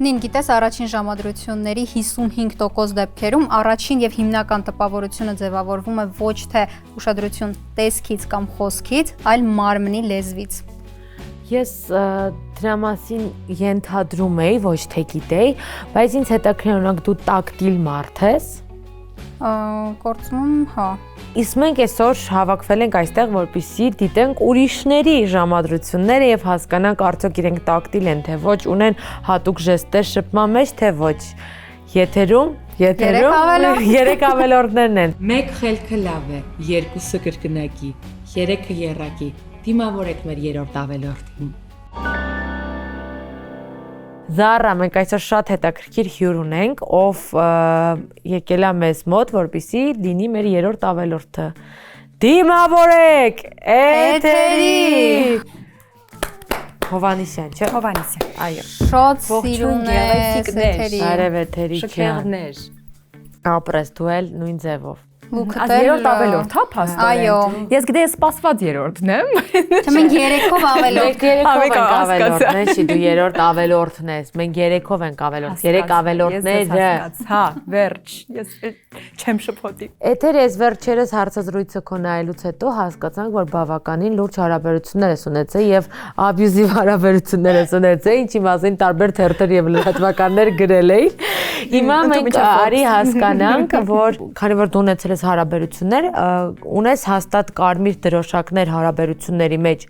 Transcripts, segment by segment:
Նին գիտես առաջին ժամադրությունների 55% դեպքերում առաջին եւ հիմնական տպավորությունը ձևավորվում է ոչ թե ուշադրություն տեսքից կամ խոսքից, այլ մարմնի լեզվից։ Ես դրա մասին ենթադրում էի, ոչ թե գիտեի, բայց ինձ հետաքրքիր է օրինակ դու տակտիլ մարդ ես։ Գործում, հա։ Իսկ մենք այսօր հավաքվել ենք այստեղ, որպեսզի դիտենք ուրիշների ժամադրությունները եւ հասկանանք արդյոք իրենք տակտիլ են, թե ոչ, ունեն հատուկ ժեստեր շփման մեջ, թե ոչ։ Եթերում 3 ավելորդներն են։ 1 խելքը լավ է, 2-ը կրկնակի, 3-ը եռակի։ Դիմավորեք մեր 3-րդ ավելորդին։ Զարա, մենք այսօր շատ հետաքրքիր հյուր ունենք, ով եկել է մեզ մոտ, որպեսզի լինի մեր 3-րդ ավելորդը։ Դիմավորեք, էթերի։ Հովանեսյան, չէ՞։ Հովանեսյան։ Այո։ Շատ սիրուն է էթերի։ Արև էթերի ջան։ Շքեղներ։ Ապրես դու էլ նույն ձևով։ Այս երրորդ ավելորդ, հա, փաստորեն։ Այո։ Ես գիտեի սպասված երրորդն եմ։ Թե մենք 3-ով ավելորդ։ Մենք 3-ով ենք ավելորդներ, չի դու 3-րդ ավելորդն ես։ Մենք 3-ով ենք ավելորդ, 3 ավելորդները։ Հա, վերջ։ Ես չեմ շփոթի։ Էթեր ես վերջերս հարցազրույցը քո նայելուց հետո հասկացանք, որ բավականին լուրջ հարաբերություններ ես ունեցել եւ աբյուզիվ հարաբերություններ ես ունեցել, ինչի մասին տարբեր թերթեր եւ լրատվականներ գրել էի։ Հիմա մենք արի հասկանանք, որ քանի որ դու ունեցել ես հարաբերություններ, ունես հաստատ կարմիր դրոշակներ հարաբերությունների մեջ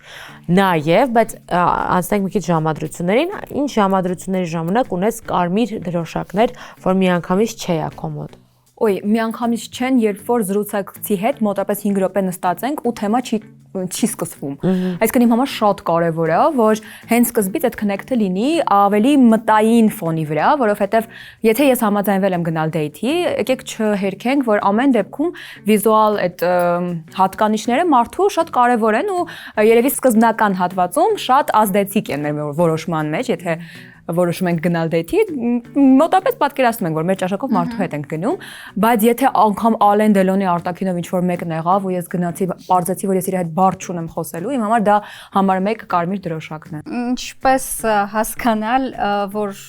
նաև, բայց անցնենք մի քիչ ժամադրություններին, ինչ ժամադրությունների ժամանակ ունես կարմիր դրոշակներ, որ միանգամից չէ քո մոտ։ Ոյ, միանգամից չեն, երբ որ զրուցակցի հետ մոտավորապես 5 րոպե նստած ենք ու թեմա չի սկսվում։ Այսինքն իմ համար շատ կարևոր է, որ հենց սկզբից այդ connect-ը լինի ավելի մտային ֆոնի վրա, որովհետև եթե ես համաձայնվել եմ գնալ դեյթի, եկեք չհերքենք, որ ամեն դեպքում վիզուալ այդ հատկանիշները մարդու շատ կարևոր են ու երևի սկզբնական հատվածում շատ ազդեցիկ են մեր որոշման մեջ, եթե որոշում ենք գնալ դեյթի, մոտապես պատկերացնում ենք, որ մեր ճաշակով մարդու հետ ենք գնում, բայց եթե անգամ Ալեն Դելոնի արտաքինով ինչ-որ մեկն եղավ ու ես գնացի, պարզեցի, որ ես իր հետ բառ չունեմ խոսելու, իմ համար դա համար 1 կարմիր դրոշակն է։ Ինչպես հասկանալ, որ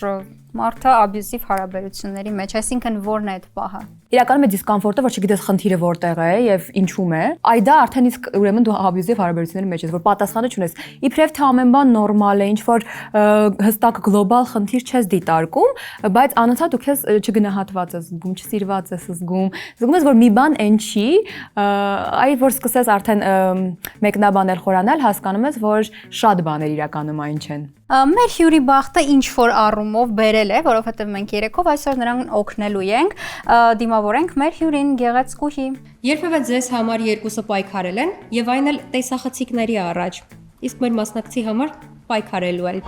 մարդը աբյուզիվ հարաբերությունների մեջ, այսինքն որն է այդ պահը։ Իրականում է դիսկոմֆորտը, որ չգիտես խնդիրը որտեղ է եւ ինչու՞մ է։ Այ դա արդեն իսկ ուրեմն դու աբյուզիվ հարաբերությունների մեջ ես, որ պատասխանը չունես։ Իբրև թե ամեն բան նորմալ է, ինչ որ հստակ գլոբալ խնդիր չես դիտարկում, բայց անընդհատ դու քեզ չգնահատված ես զգում, չսիրված ես զգում։ Զգում ես, որ մի բան այն չի, այ որ սկսես արդեն մեկնաբանել, խորանալ, հասկանում ես, որ շատ բաներ իրականում այն չեն։ Մեր հյուրի բախտը ինչ որ առումով բերել է, որովհետև մենք 3-ով այսօր նրան օգնելու ենք, դիմավորենք մեր հյուրին գեղեցկուհի։ Երբևէ ձեզ համար 2-ը պայքարել են եւ այն էլ տեսախցիկների առաջ, իսկ մեր մասնակցի համար պայքարելու են։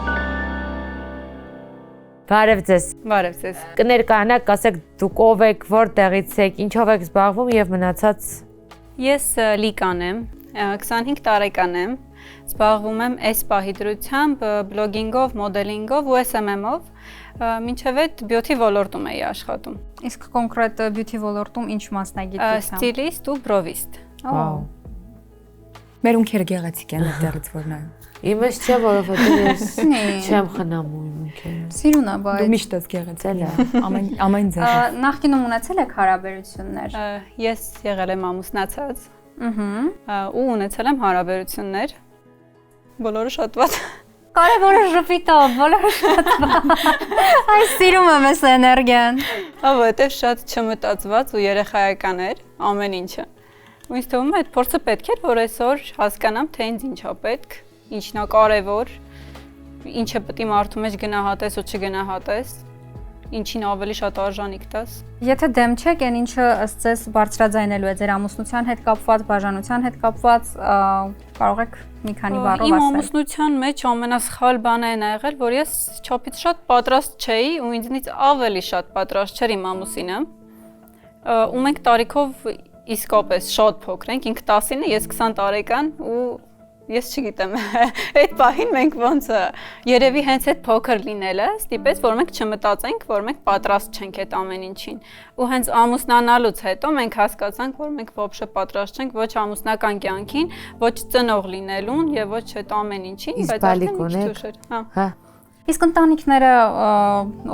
Բարև ձեզ։ Բարև ձեզ։ Կներկայանաք, ասեք դուք ով եք, որտեղից եք, ինչով եք զբաղվում եւ մնացած։ Ես Լիկան եմ, 25 տարեկան եմ, զբաղվում եմ այս պահի դրությամբ, բլոգինգով, մոդելինգով ու SMM-ով, մինչև այդ բյութի ոլորտում էի աշխատում։ Իսկ կոնկրետ բյութի ոլորտում ինչ մասնագիտությամբ։ Ստիլիստ ու բրովիստ։ Վաու։ Մեր ունքերը գեղեցիկ են այդտեղից որ նայում։ Իմս չէ, որովհետեւ ես չեմ խնամում իմ ունքերը։ Սիրուն է, Դու բայց միշտ ես գեղեցիկ։ Ամեն ձև։ նախկինում ունեցել եք հարաբերություններ։ Ես եղել եմ ամուսնացած։ Ու ունեցել եմ հարաբերություններ։ Բոլորը շատ վատ։ Կարևորը ժպիտով, բոլորը շատ այս սիրում եմ այս էներգիան։ Որովհետև շատ չմտածված ու երեխայական էր ամեն ինչը։ Ու ինձ թվում է այդ փորձը պետք էր, որ այսօր հասկանամ, թե ինձ ինչա պետք, ինչն է կարևոր, ինչը պետք է մարդու մեջ գնահատես ու չգնահատես, ինչին ավելի շատ արժանիք տաս։ Եթե դեմ չեք, այն ինչը ըստ ձեզ բարձրաձայնելու է ձեր ամուսնության հետ կապված, բաժանության հետ կապված, կարող եք մի քանի բառով Իմ ասել։ ամուսնության մեջ ամենասխալ բանը այն ա եղել, որ ես չափից շատ պատրաստ չէի ու ինձնից ավելի շատ պատրաստ չէր իմ ամուսինը։ Ու մենք տարիքով իսկապես շատ փոքր ենք, ինքը 19 է, ես 20 տարեկան ու ես չգիտեմ, այդ պահին մենք ոնց երևի հենց այդ փոքր լինելը ստիպեց, որ մենք չմտածենք, որ մենք պատրաստ չենք այդ ամեն ինչին։ Ու հենց ամուսնանալուց հետո մենք հասկացանք, որ մենք ոբշե պատրաստ չենք ոչ ամուսնական կյանքին, ոչ ծնող լինելուն եւ ոչ այդ ամեն ինչին, բայց արդեն ինչ ճուշ էր։ Հա։ Իսկ ընտանիքները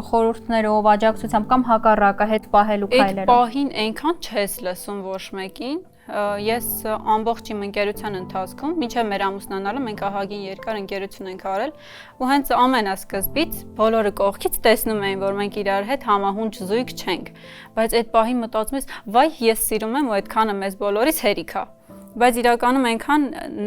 խորհուրդներով, աջակցությամբ կամ հակառակը հետ պահելու Այդ քայլերով։ պահին այնքան չես լսում ոչ մեկին։ Ես ամբողջ իմ ընկերության ընթացքում, մինչև մեր ամուսնանալը մենք ահագին երկար ընկերություն ենք արել, ու հենց ամենասկզբից բոլորը կողքից տեսնում էին, որ մենք իրար հետ համահունչ զույգ չենք, բայց այդ պահին մտածում ես, վայ, ես սիրում եմ ու այդքանը մեզ բոլորիս հերիք է։ Բայց իրականում այնքան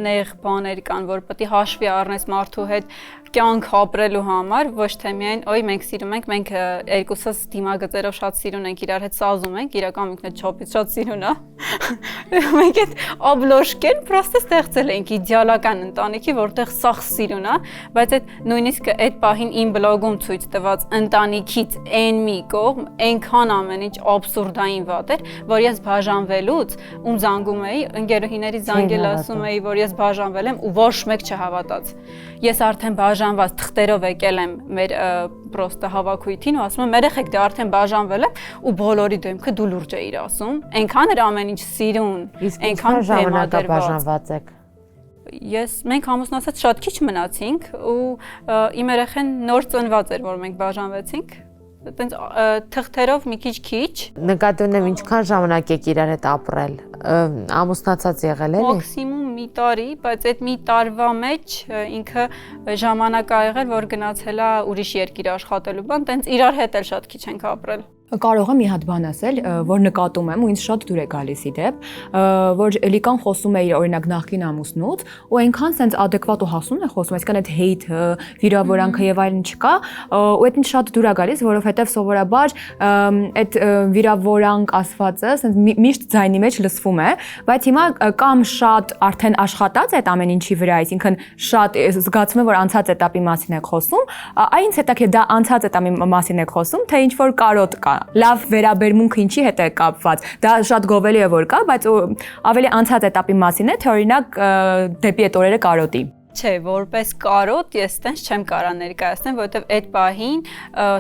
նեղ բաներ կան, որ պետք է հաշվի առնես մարդու հետ կյանք ապրելու համար, ոչ թե միայն օй մենք սիրում ենք, մենք երկուսս դիմագծերով շատ սիրուն ենք, իրար հետ սազում ենք, իրական ինքնաչափից շատ սիրուն է։ Մենք այդ աբլոշկեն պրոստը ստեղծել ենք իդեալական ընտանիքի, որտեղ սախ սիրուն է, բայց այդ նույնիսկ այդ պահին իմ բլոգում ցույց տված ընտանիքից այն մի կողմ այնքան ամեն ինչ աբսուրդային վատ էր, որ ես բաժանվելուց ում զանգում էի, ընկերուհիների զանգել ասում էի, որ ես բաժանվել եմ ու ոչ մեկ չհավատաց։ Ես արդեն բաժանված թղթերով եկել եմ մեր պրոստը հավաքույթին ու ասում եմ երեխեք դե արդեն բաժանվել եմ ու բոլորի դեմքը դու լուրջ էիր ասում այնքան էր ամեն ինչ սիրուն այնքան բաժանված եք մենք ամուսնացած շատ քիչ մնացինք ու իմ երեխեն նոր ծնված էր որ մենք բաժանվեցինք այտենց թղթերով մի քիչ նկատի ունեմ ինչքան ժամանակ եք իրար հետ ապրել ամուսնացած եղել էլի մաքսիմում մի տարի բայց այդ մի տարվա մեջ ինքը ժամանակ ա եղել որ գնացել է ուրիշ երկիր աշխատելու բան տենց իրար հետ էլ շատ քիչ ենք ապրել Կարող եմ մի հատ բան ասել, որ նկատում եմ ու ինձ շատ դուր է գալիս իդեպ, որ Էլիկան խոսում է իր օրինակ նախկին ամուսնուց ու այնքան sense adekvat ու հասուն է խոսում, այսինքն այդ hate-ը, վիրավորանքը եւ այլն չկա, ու այդ ինձ շատ դուր է գալիս, որովհետեւ սովորաբար այդ վիրավորանք ասվածը sense միշտ ձայնի մեջ լսվում է, բայց հիմա կամ շատ արդեն աշխատած այդ ամեն ինչի վրա, այսինքն շատ զգացում եմ, որ անցած этаպի մասին եք խոսում, այնց հետաքրքիր դա անցած этаպի մասին եք խոսում, թե ինչ որ կարոտ կա լավ վերաբերմունքը ինչի հետ է կապված դա շատ գովելի է որ կա բայց ավելի անցած этаպի մասին է թե օրինակ դեպի այդ օրերը կարոտի Չէ, որպես կարոտ ես տենց չեմ կարա ներկայացնել, որովհետև այդ պահին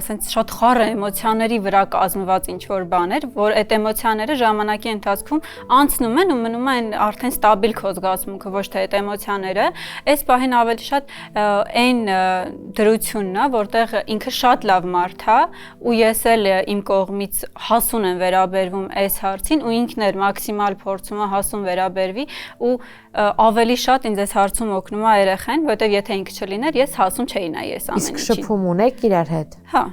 սենց շատ խառը էմոցիաների վրա կազմված ինչ-որ բաներ, որ այդ էմոցիաները ժամանակի ընթացքում անցնում են ու մնում են արդեն ստաբիլ քո զգացմունքը, ոչ թե այդ էմոցիաները, այս պահին ավելի շատ այն դրությունն է, որտեղ ինքը շատ լավ մարդ է ու ես էլ իմ կողմից հասուն եմ վերաբերվում այս հարցին ու ինքն էլ մաքսիմալ փորձում է հասուն վերաբերվի ու ավելի շատ ինձ այս հարցում օգնում է երեխեն, որովհետև եթե ինքը չլիներ, ես հասուն չէի նայ այս ամեն ինչին։ Իսկ շփում ունեք իրար հետ։ Հա,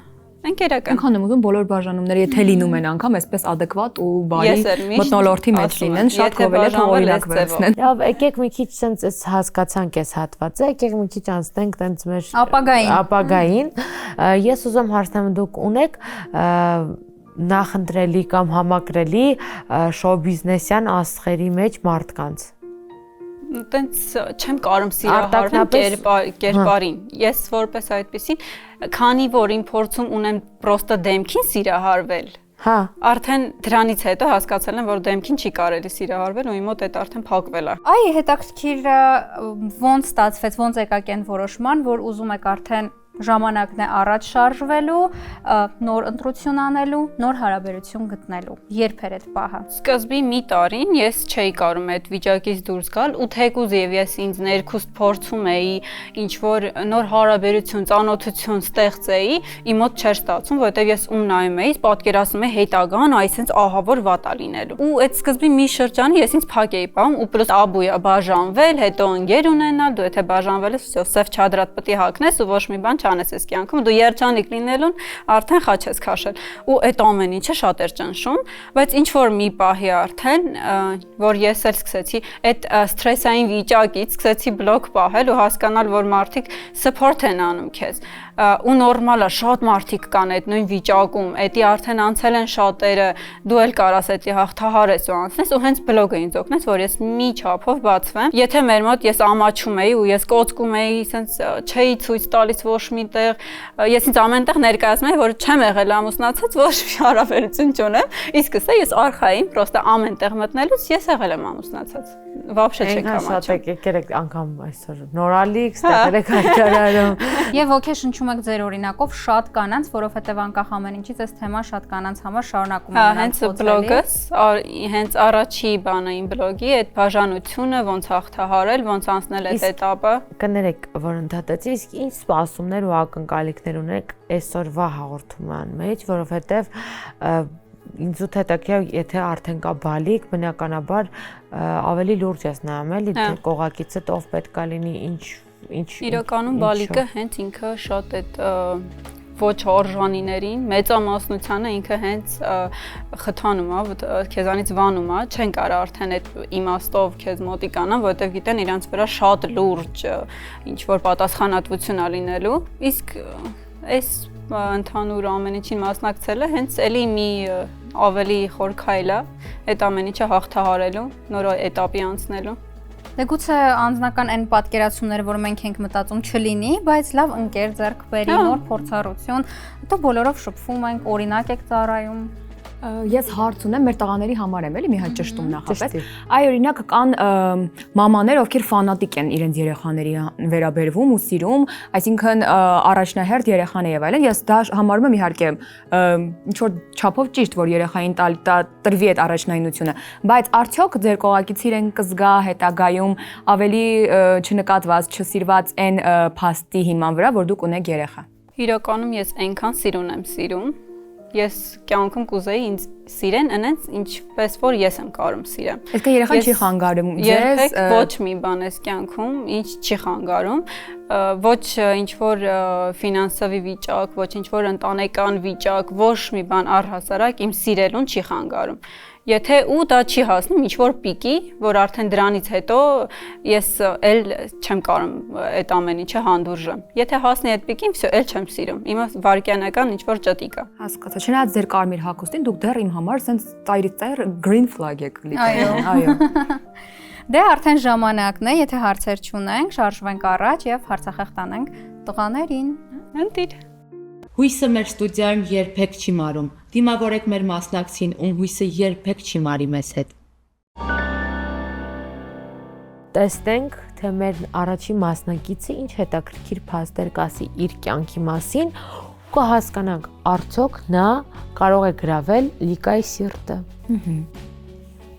ընկերական։ Այնքան եմ ուզում բոլոր բաժանումները, եթե լինում են անգամ այսպես adekvat ու բարի մթնոլորտի մեջ լինեն, շատ գովելի է օրինակ վերցնեն։ Լավ, եկեք մի քիչ sense այս հասկացանք այս հատվածը, եկեք մի քիչ անցնենք տենց մեր ապագային։ Ես ուզում հարցնեմ դուք ունեք նախընտրելի կամ համակրելի շոու բիզնեսյան աստղերի մեջ մարդկանց Տենց չեմ կարում սիրահարվել կերպարին։ Ես որպես այդպեսին, քանի որ իմ փորձում ունեմ պրոստը դեմքին սիրահարվել։ Հա։ Արդեն դրանից հետո հասկացել եմ, որ դեմքին չի կարելի սիրահարվել ու իմ մոտ այդ արդեն փակվել է։ Այ հետաքրքիր ոնց ստացվեց, ոնց եկաք այն որոշման, որ ուզում եք արդեն ժամանակն է առաջ շարժվելու, նոր ընտրություն անելու, նոր հարաբերություն գտնելու։ Երբ էր այդ պահը։ Սկզբի մի տարին ես չէի կարում այդ վիճակից դուրս գալ ու թեկուզ եւ ես ինձ ներքուստ փորձում էի ինչ որ նոր հարաբերություն, ծանոթություն ստեղծեի, իմ մոտ չէր ստացվում, որովհետեւ ես ում նայում էի, պատկերացնում էի հետագան, այսինքն ահա որ վատ է լինելու։ Ու այդ սկզբի մի շրջանի ես ինձ փակ էի պահում ու պլյուս աբույա բաժանվել, հետո ընկեր ունենալ, դու եթե բաժանվել ես, սև չադրատ պետք է հագնես ու ոչ մի բան չանես այս կյանքում, դու երջանիկ լինելուն արդեն խաչ ես քաշել։ Ու այդ ամեն ինչը շատ էր ճնշում, բայց ինչ որ մի պահի արդեն, որ ես էլ սկսեցի այդ սթրեսային վիճակից սկսեցի բլոկ պահել ու հասկանալ, որ մարդիկ support են անում քեզ։ Ու նորմալ է, շատ մարդիկ կան այդ նույն վիճակում, էդի արդեն անցել են շատերը, դու էլ կարաս էդի հաղթահարես ու անցնես ու հենց բլոգը ինձ օգնեց, որ ես մի չափով բացվեմ։ Եթե մեր մոտ ես ամաչում էի ու ես կոծկում էի, ասենց չէի ցույց տալիս ոչ միտեղ, ես ինձ ամենտեղ ներկայացնում էի, որ չեմ եղել ամուսնացած, ոչ մի հարաբերություն չունեմ, իսկ ասա ես արխային, պրոստը ամենտեղ մտնելուց ես եղել եմ ամուսնացած։ Вообще չեք ամաչում։ Եկեք անգամ այսօր նորալիք ստեղել եք հայտարարում։ Եվ ոգեշնչում եք ձեր օրինակով շատ կանանց, որովհետև անկախ ամեն ինչից այս թեման շատ կանանց համար շարունակում է հենց բլոգս, հենց առաջի բանը իմ բլոգի, այդ բաժանությունը ոնց հաղթահարել, ոնց անցնել այդ էտապը։ Կներեք, որ ընդհատեցի, իսկ ինչ սպասումներ հարցեր ու ակնկալիքներ ունեք այսօրվա հաղորդման մեջ, որովհետև ինձ ու հետաքրքիր եթե արդեն կա բալիկ, բնականաբար ավելի լուրջ ես նայում էլի կողակիցդ ով պետքա լինի, ինչ իրականում բալիկը հենց ինքը շատ այդ ոչ արժանիներին, մեծամասնությանը ինքը հենց խթանում է, քեզանից վանում է, չեն կարող արդեն այդ իմաստով քեզ մոտիկանան, որովհետև գիտեն իրանց վրա շատ լուրջ ինչ որ պատասխանատվություն ա լինելու, իսկ այս ընդհանուր ամեն ինչին մասնակցելը հենց էլի մի ավելի խոր քայլ է այդ ամեն ինչը հաղթահարելու, նոր էտապի անցնելու։ Դե գուցե անձնական այն պատկերացումները, որ մենք ենք մտածում չլինի, բայց լավ ընկեր ձեռք բերի, նոր փորձառություն, հետո բոլորով շփվում ենք, օրինակ եք ծառայում։ Ես հարց ունեմ մեր տղաների համար եմ էլի մի հատ ճշտում նախապես։ Այ օրինակ կան մամաներ, ովքեր ֆանատիկ են իրենց երեխաների վերաբերվում ու սիրում, այսինքն առաջնահերթ երեխան է եւ այլն։ Ես դա համարում եմ իհարկե ինչ որ չափով ճիշտ, որ երեխային տրվի այդ առաջնայնությունը, բայց արդյոք ձեր կողակից իրեն կզգա հետագայում ավելի չնկատված, չսիրված այն փաստի հիման վրա, որ դուք ունեք երեխա։ Իրականում ես այնքան սիրուն եմ սիրում, ես կյանքում կուզեի ինձ սիրեն այնպես ինչպես որ ես եմ կարող սիրեմ։ Իսկ երեխան չի խանգարում ձեզ։ Երբեք ոչ մի բան էս կյանքում ինչ չի խանգարում, ոչ ինչ որ ֆինանսовый վիճակ, ոչ ինչ որ ընտանեկան վիճակ, ոչ մի բան առհասարակ իմ սիրելուն չի խանգարում։ Եթե ու դա չի հասնում ինչ որ պիկի, որ արդեն դրանից հետո ես էլ չեմ կարող այդ ամեն ինչը հանդուրժեմ։ Եթե հասնի այդ պիկին, վсё, էլ չեմ սիրում։ Իմը վարքյանական ինչ որ ճտիկ է։ Հասկացա։ Չնայած ձեր կարմիր հագուստին դուք դեռ իմ համար sense ծայրից ծայր green flag եք լիքը։ Այո։ Դե արդեն ժամանակն է, եթե հարցեր չունենք, շարժվենք առաջ եւ հարցախեղ տանենք տղաներին։ Ընտիր։ Հույսը մեր ստուդիայում երբեք չի մարում։ Դիմավորեք մեր մասնակցին, ում հույսը երբեք չի մարի մեզ հետ։ Տեսնենք, թե մեր առաջին մասնակիցը ինչ հետաքրքիր փաստեր կասի իր կյանքի մասին, ու կհասկանանք, արդյոք նա կարող է գրավել Լիկայի սիրտը։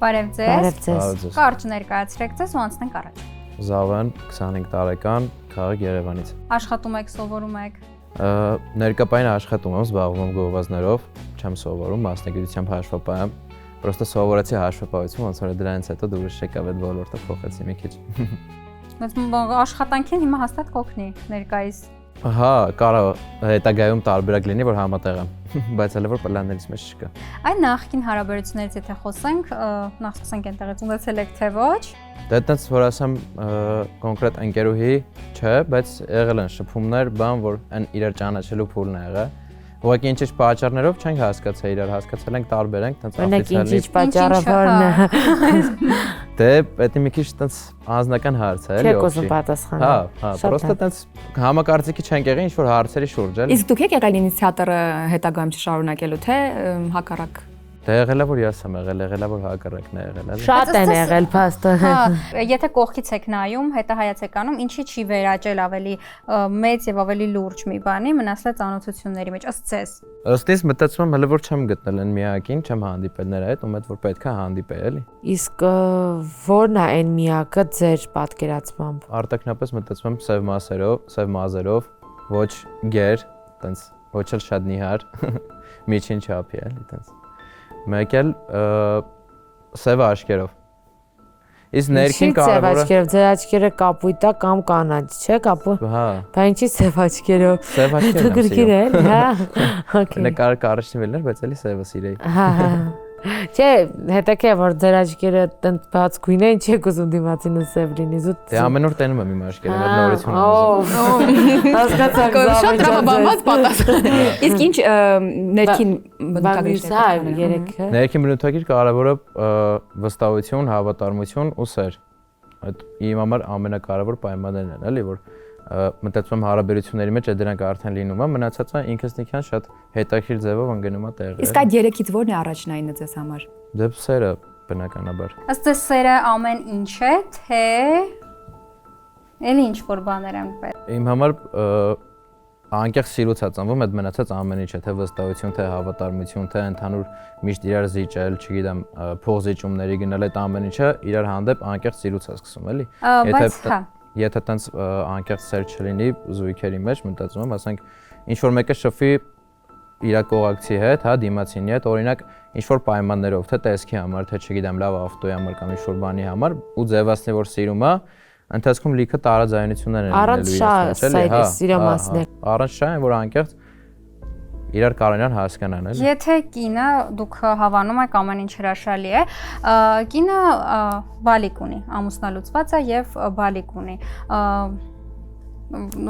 Բարև ձեզ։ Կարճ ներկայացրեք ձեզ ու անցնենք առաջ։ Զավեն, 25 տարեկան, քաղաք Երևանից։ Աշխատում եք, սովորում եք։ Ներկապային աշխատում եմ, զբաղվում եմ գովազդներով, չեմ սովորում, մասնագիտությամբ հաշվապահ եմ։ Պրոստը սովորեցի հաշվապահություն, ոնց որ դրանից հետո դուրս եկավ այդ ոլորտը փոխեցի մի քիչ։ Բայց աշխատանքին հիմա հաստատ կօգնի ներկայիս։ Հա, կարող հետագայում տարբերակ լինի, որ համատեղ եմ, բայց հələ որ պլաններից մեջ չկա։ Այն նախկին հարաբերություններից եթե խոսենք, նախ սկսենք այնտեղից ունեցել եք թե ոչ։ Դե այդպես որ ասեմ կոնկրետ ընկերուհի չէ, բայց եղել են շփումներ, բան, որ այն իրար ճանաչելու փուլն է եղել։ Ուղղակի ինչ-ինչ պատճառներով չենք հասկացել իրար, հասկացել ենք տարբեր ենք, տենց օֆիցիալի։ Ինչ պատճառը որն է։ Դե պետք է մի քիչ տենց անձնական հարց է, էլի օքեյ։ Չեք ուզում պատասխանել։ Հա, պրոստը տենց համակարծիքի չենք եղել ինչ որ հարցերի շուրջ, էլի։ Իսկ դուք եք եկել ինիցիատորը հետագայում չշարունակելու, թե հակառակ։ Դե եղել է որ ես եմ եղել է որ հակառակն է եղել, էլի։ Շատ են եղել փաստը։ Հա, եթե կողքից եք նայում, հետահայաց եք անում, ինչի չի վերաճել ավելի մեծ եւ ավելի լուրջ մի բանի, մնացել ծանոթությունների մեջ, ըստ ձեզ։ Ըստ իս մտածում եմ հələ որ չեմ գտնել այն միակին, չեմ հանդիպել նրա հետ, ում հետ որ պետք է հանդիպել, էլի։ Իսկ ո՞րն է այն միակը ձեր պատկերացմամբ։ Արտակնապես մտածում եմ սև մասերով, սև մազերով, ոչ գեր, տենց ոչ էլ շատ նիհար, միջին չափի, էլի, տենց։ Մեկ էլ սև աչքերով։ Իսկ ներքին կարևորը սև աչքերով, ձեր աչքերը կապույտ է կամ կանաչ, չէ՞ կապը։ Հա։ Բա ինչի սև աչքերով։ Սև աչքերով։ Դու գրքին էլ, հա։ Okay։ Նկար կարճ լինել, բայց էլի սևը սիրեի։ Հա, հա։ Չէ, հետաքրքիր որ ձեր աչքերը տենց բաց գույն են, չեք ուզում դիմացինը սև լինի, զուտ։ Դե ամեն օր տենում եմ իմ աչքերը, այդ նորություն եմ ուզում։ Հասկացաք, Շատ տրամաբանված պատասխան։ Իսկ ինչ ներքին բնութագիր, Ներքին բնութագիր կարևորը վստահություն, հավատարմություն ու սեր։ Այդ իմ համար ամենակարևոր պայմաններն են, էլի, որ մտածում եմ հարաբերությունների մեջ է դրանք արդեն լինում է, մնացածը ինքնստինքյան շատ հետաքրքիր ձևով ընկնում է տեղը։ Իսկ այդ երեքից ո՞րն է առաջնայինը ձեզ համար։ Դե սերը բնականաբար։ Ըստ ձեզ սերը ամեն ինչ է, թե էլի ինչ որ բաներ են պետք։ Իմ համար անկեղծ սիրուց է ծնվում այդ մնացած ամեն ինչը, թե վստահություն, թե հավատարմություն, թե ընդհանուր միշտ իրար զիջել, չգիտեմ, փող զիջումների գնալ, այդ ամեն ինչը իրար հանդեպ անկեղծ սիրուց է սկսում, էլի։ Բայց հա եթե տենց անկեղծ սեր չլինի զույգերի մեջ, մտածում եմ, ասենք ինչ որ մեկը շփվի իր կողակցի հետ, հա, դիմացինի հետ, օրինակ ինչ որ պայմաններով, թե տեսքի համար, թե չգիտեմ, լավ ավտոյի համար կամ ինչ որ բանի համար, ու ձևացնի որ սիրում է, ընթացքում լիքը տարաձայնություններ են լինելու, առանց շա են որ անկեղծ իրար կարողանան հասկանան, էլի։ Եթե կինը դուք հավանում եք ամեն ինչ հրաշալի է, կինը բալիկ ունի, ամուսնալուծված է եւ բալիկ ունի։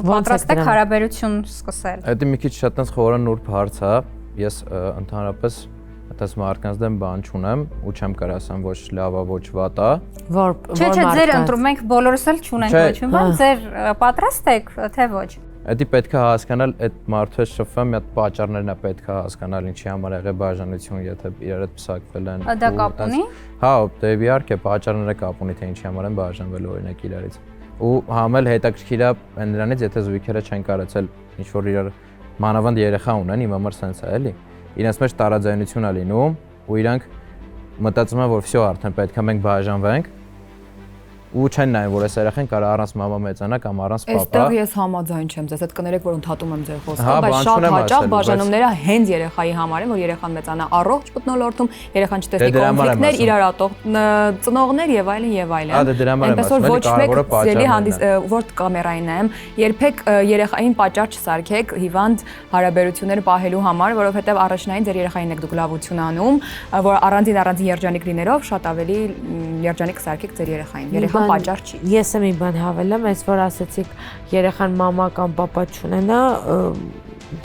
Պատրաստ եք հարաբերություն սկսել։ Դա մի քիչ շատ տենց խորը նուրբ հարց է։ Ես ընդհանրապես այդպես մարդկանց դեմ բան չունեմ ու չեմ կարող ասեմ ոչ լավ է, ոչ վատ է։ Չէ, ձեր ընտրում ենք բոլորս էլ չունենք ոչ մի բան, ձեր պատրաստ եք, թե ոչ։ Դա պետք է հասկանալ այդ մարդու հետ շփվում, մի հատ պատճառներն է պետք է հասկանալ, ինչի համար եղել բաժանություն, եթե իրար հետ փսակվել են։ Դա կապ ունի։ Հա, դե իհարկե պատճառները կապ ունի, թե ինչի համար են բաժանվել օրինակ իրարից։ Ու համել հետաքրքիր է այն նրանից, եթե զույգերը չեն կարեցել ինչ որ իրար մանավանդ երեխա ունեն, իմ համար սենց է, էլի։ Իրենց մեջ տարաձայնություն է լինում, ու իրանք մտածում են, որ վсё արդեն պետք է մենք բաժանվենք։ Ու չեն նայում, որ այս երեխան կարող առանց մամա մեծանա կամ առանց պապա։ Այստեղ ես համաձայն չեմ ձեզ, այդ կներեք, որ ընդհատում եմ ձեր խոսքը, բայց շատ հաճախ բաժանումները հենց երեխայի համար են, որ երեխան մեծանա առողջ մթնոլորտում, երեխան չտեսնի կոնֆլիկտներ, իրարատող ծնողներ եւ այլն եւ այլն։ Այնպես որ ոչ մեկ ցելի որ կամերային եմ, երբեք երեխային պատճառ չսարքեք հիվանդ հարաբերություններ պահելու համար, որովհետեւ առաջնային ձեր երեխային եք դուք լավություն անում, որ առանձին երջանիկ լինելով շատ ավելի երջանիկ սարքեք ձեր երեխային։ Պատճառ չի։ Ես եմ մի բան հավելեմ, այս որ ասեցիք երեխան մամա կամ պապա չունենա,